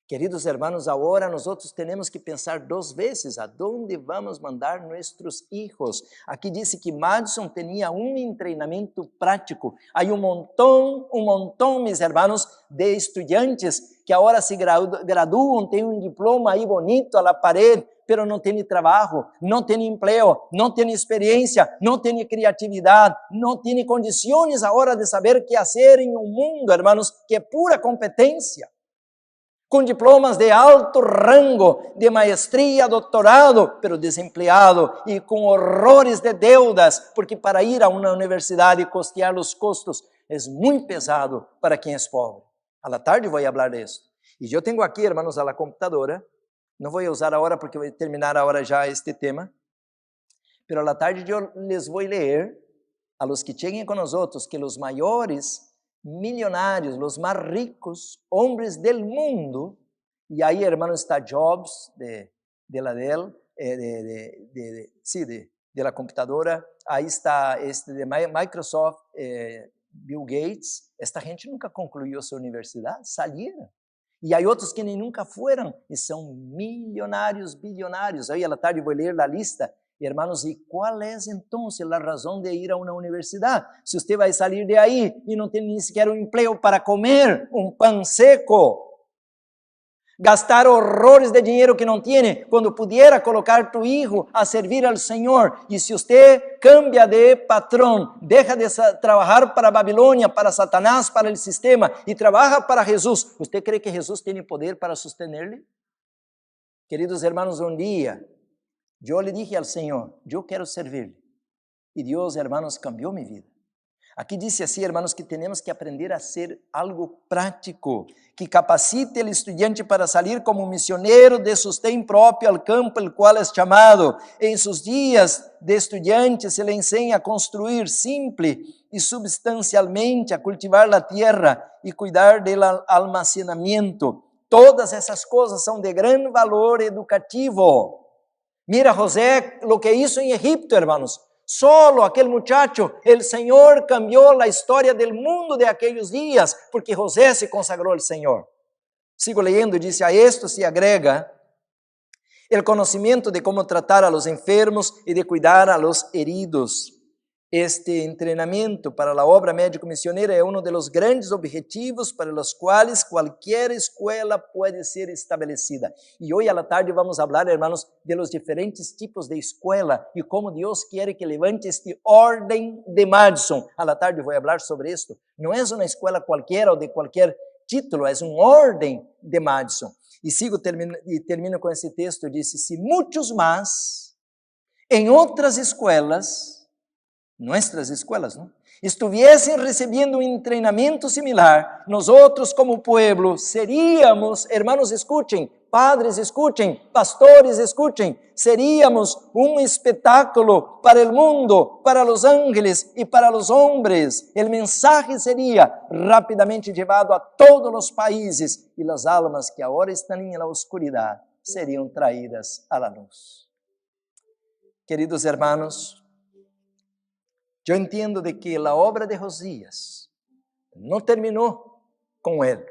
Queridos hermanos, agora nós temos que pensar 2 vezes a dónde vamos mandar nossos hijos. Aqui diz que Madison tinha treinamento prático. Há montão, meus hermanos, de estudantes que agora se graduam, têm um diploma aí bonito a la pared, pero não tem trabalho, não tem emprego, não tem experiência, não tem criatividade, não tem condições agora de saber o que fazer em um mundo, hermanos, que é pura competência. Com diplomas de alto rango, de maestria, doutorado, pero desempleado e com horrores de deudas, porque para ir a uma universidade e custear os custos é muito pesado para quem é pobre. A la tarde vou falar disso. E eu tenho aqui, hermanos, a la computadora, não vou usar agora porque vou terminar agora já este tema, pero a la tarde eu les vou ler a los que cheguem com nós que os maiores millonários, los más ricos hombres del mundo, y ahí, hermano, está Jobs, de la computadora, ahí está de Microsoft, Bill Gates. Esta gente nunca concluyó su universidad, salieron. Y hay otros que ni nunca fueron, y son millonarios, billonarios. Hoy a la tarde voy a leer la lista. Hermanos, ¿y cuál es entonces la razón de ir a una universidad? Si usted va a salir de ahí y no tiene ni siquiera un empleo para comer, un pan seco, gastar horrores de dinero que no tiene, cuando pudiera colocar tu hijo a servir al Señor. Y si usted cambia de patrón, deja de trabajar para Babilonia, para Satanás, para el sistema, y trabaja para Jesús, ¿usted cree que Jesús tiene poder para sostenerle? Queridos hermanos, un día yo le dije al Señor, yo quiero servirle. Y Dios, hermanos, cambió mi vida. Aqui diz assim, hermanos, que temos que aprender a ser algo prático, que capacite o estudante para sair como missioneiro de sustém próprio ao campo el qual é chamado. Em seus dias de estudante se lhe ensina a construir simple e substancialmente, a cultivar a terra e cuidar do almacenamento. Todas essas coisas são de grande valor educativo. Mira José, lo que hizo en Egipto, hermanos. Solo aquel muchacho, el Señor cambió la historia del mundo de aquellos días, porque José se consagró al Señor. Sigo leyendo, dice, a esto se agrega el conocimiento de cómo tratar a los enfermos y de cuidar a los heridos. Este entrenamiento para la obra médico-misionera es uno de los grandes objetivos para los cuales cualquier escuela puede ser establecida. Y hoy a la tarde vamos a hablar, hermanos, de los diferentes tipos de escuela y cómo Dios quiere que levante este orden de Madison. A la tarde voy a hablar sobre esto. No es una escuela cualquiera o de cualquier título, es un orden de Madison. Y termino con este texto, dice, si muchos más en otras escuelas, nuestras escuelas, ¿no?, estuviesen recibiendo un entrenamiento similar, nosotros como pueblo seríamos, hermanos escuchen, padres escuchen, pastores escuchen, seríamos un espectáculo para el mundo, para los ángeles y para los hombres. El mensaje sería rápidamente llevado a todos los países y las almas que ahora están en la oscuridad serían traídas a la luz. Queridos hermanos, yo entiendo de que la obra de Josías no terminó con él.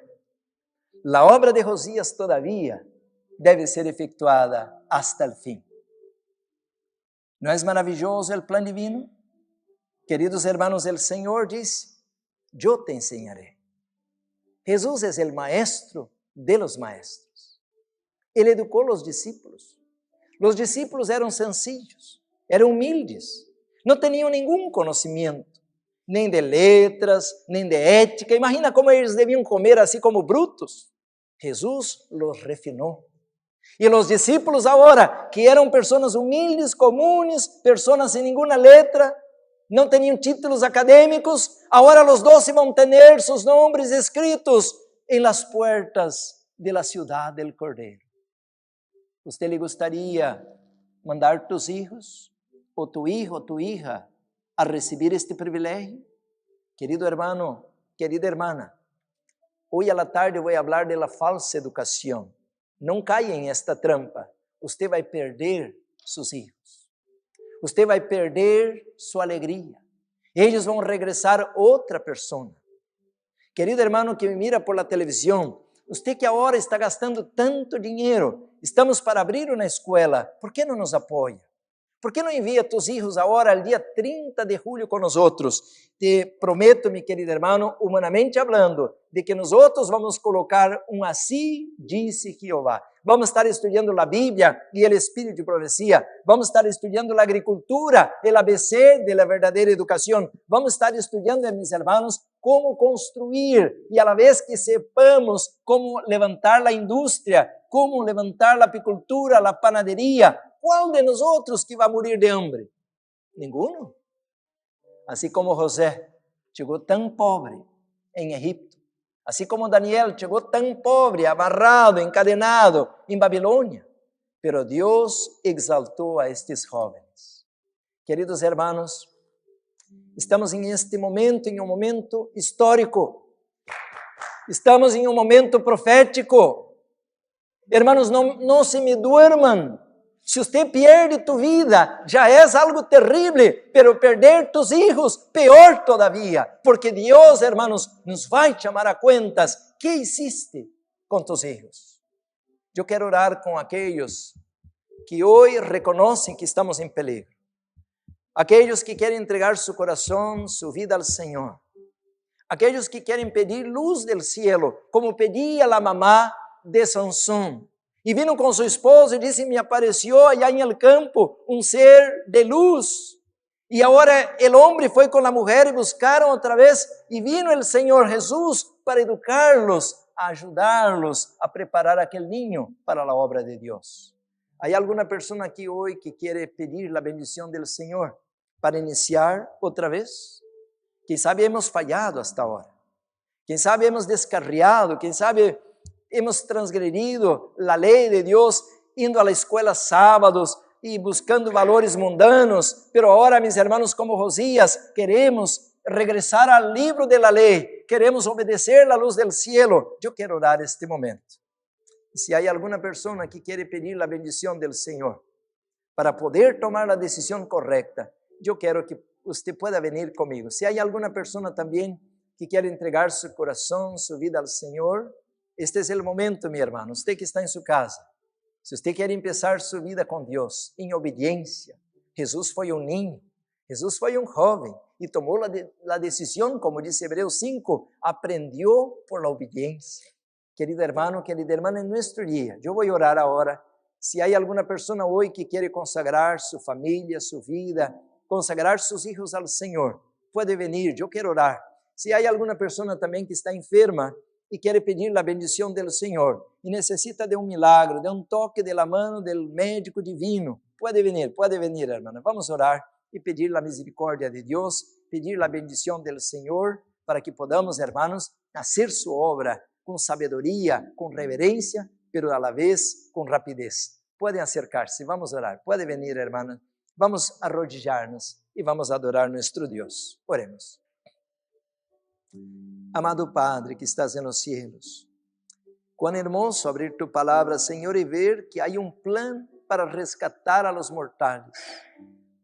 La obra de Josías todavía debe ser efectuada hasta el fin. ¿No es maravilloso el plan divino? Queridos hermanos, el Señor dice, yo te enseñaré. Jesús es el maestro de los maestros. Él educó a los discípulos. Los discípulos eran sencillos, eran humildes. No tenían ningún conocimiento, nem de letras, nem de ética. Imagina como eles deviam comer assim como brutos. Jesús los refinou. E os discípulos agora, que eram pessoas humildes, comuns, pessoas sem nenhuma letra, não tinham títulos acadêmicos, agora os 12 vão ter seus nomes escritos em las puertas de la ciudad del Cordeiro. ¿Usted le gustaría mandar tus hijos? O tu hijo, o tu hija, a recibir este privilegio? Querido hermano, querida hermana, hoy a la tarde voy a hablar de la falsa educación. No caiga en esta trampa. Usted va a perder sus hijos. Usted va a perder su alegría. Ellos van a regresar otra persona. Querido hermano que me mira por la televisión, usted que ahora está gastando tanto dinheiro, estamos para abrir uma escola, ¿por que não nos apoia? ¿Por que não envia tus hijos agora, al dia 30 de julho, com nós outros? Te prometo, mi querido hermano, humanamente hablando, de que nós outros vamos colocar um assim disse Jeová. Vamos estar estudando a Bíblia e o Espírito de profecia. Vamos estar estudando a agricultura, o ABC de la verdadeira educação. Vamos estar estudando, mis hermanos, como construir e a la vez que sepamos como levantar a indústria, como levantar a apicultura, a panaderia. Qual de nós outros que vai morir de hambre? Nenhum. Assim como José chegou tão pobre em Egipto, assim como Daniel chegou tão pobre, amarrado, encadenado em Babilônia, pero Deus exaltou a estes jovens. Queridos hermanos, estamos em este momento, em um momento histórico, estamos em um momento profético. Hermanos, não se me duerman. Se você perde tu vida, já é algo terrível, pero perder tus hijos, peor todavía, porque Deus, hermanos, nos vai chamar a cuentas. ¿Qué hiciste com tus hijos? Eu quero orar com aqueles que hoje reconhecem que estamos em peligro, aqueles que querem entregar su coração, su vida ao Senhor, aqueles que querem pedir luz del cielo, como pedia a mamá de Sansón. E vino com seu esposo e disse, me apareceu allá em el campo um ser de luz. E agora o homem foi com a mulher e buscaram outra vez. E vino o Senhor Jesus para educarlos, a ajudá-los a preparar aquele niño para a obra de Deus. Há alguma pessoa aqui hoje que quer pedir a bendição do Senhor para iniciar outra vez? Quem sabe hemos falhado hasta ahora. Quem sabe hemos descarriado, quem sabe hemos transgredido a lei de Deus, indo à escola sábados e buscando valores mundanos, pero agora, mis hermanos, como Josías, queremos regressar ao livro de la lei, queremos obedecer a luz del cielo. Eu quero orar este momento. Se há alguma pessoa que quer pedir a bendição do Senhor para poder tomar a decisão correta, eu quero que você pueda venir comigo. Se há alguma pessoa também que quer entregar seu coração, sua vida ao Senhor, este é o momento, meu irmão. Você que está em sua casa, se você quer começar sua vida com Deus em obediência, Jesus foi um ninho, Jesus foi um jovem e tomou a decisão, como diz Hebreus 5, aprendeu por la obediência. Querido hermano, querida irmã, em nosso dia, eu vou orar agora. Se há alguma pessoa hoje que quer consagrar sua família, sua vida, consagrar seus filhos ao Senhor, pode vir, eu quero orar. Se há alguma pessoa também que está enferma e quer pedir a bendição do Senhor e necessita de um milagre, de um toque de la mano do médico divino, pode vir, hermana. Vamos orar e pedir a misericórdia de Deus, pedir a bendição do Senhor, para que podamos, hermanos, fazer sua obra com sabedoria, com reverência, pero a la vez com rapidez. Podem acercar-se, vamos orar. Pode vir, hermana. Vamos arrodillar-nos e vamos adorar nosso Deus. Oremos. Amado Padre que estás nos cielos, quão hermoso abrir tu palavra, Senhor, e ver que há um plano para rescatar a los mortais.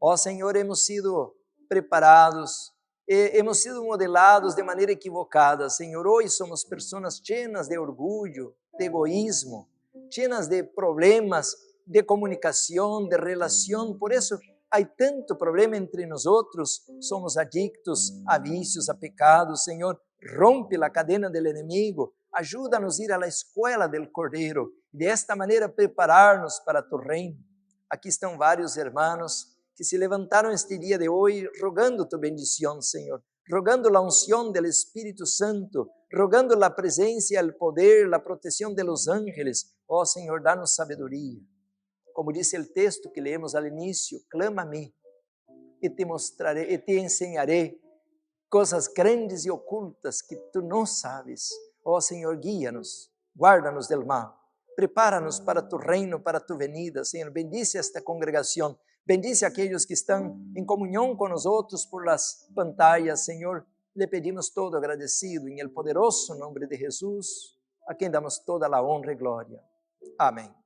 Ó Senhor, hemos sido preparados, hemos sido modelados de maneira equivocada. Senhor, hoje somos pessoas cheias de orgulho, de egoísmo, cheias de problemas de comunicação, de relação. Por isso há tanto problema entre nós. Somos adictos a vícios, a pecados. Senhor, rompe a cadena do inimigo, ajuda-nos a ir à escola do Cordeiro, e desta maneira preparar-nos para tu reino. Aqui estão vários irmãos que se levantaram este dia de hoje rogando tu bendição, Senhor, rogando a unção do Espírito Santo, rogando a presença, o poder, a proteção de los ángeles. Ó Senhor, dá-nos sabedoria. Como disse o texto que lemos ao início, clama a mim e te mostrarei, e te ensinarei coisas grandes e ocultas que tu não sabes. Ó Senhor, guia-nos, guarda-nos del mal, prepara-nos para tu reino, para tu venida. Senhor, bendice esta congregação, bendice aqueles que estão em comunhão com nós outros por las pantallas. Senhor, lhe pedimos todo agradecido, em el poderoso nome de Jesus, a quem damos toda a honra e glória. Amém.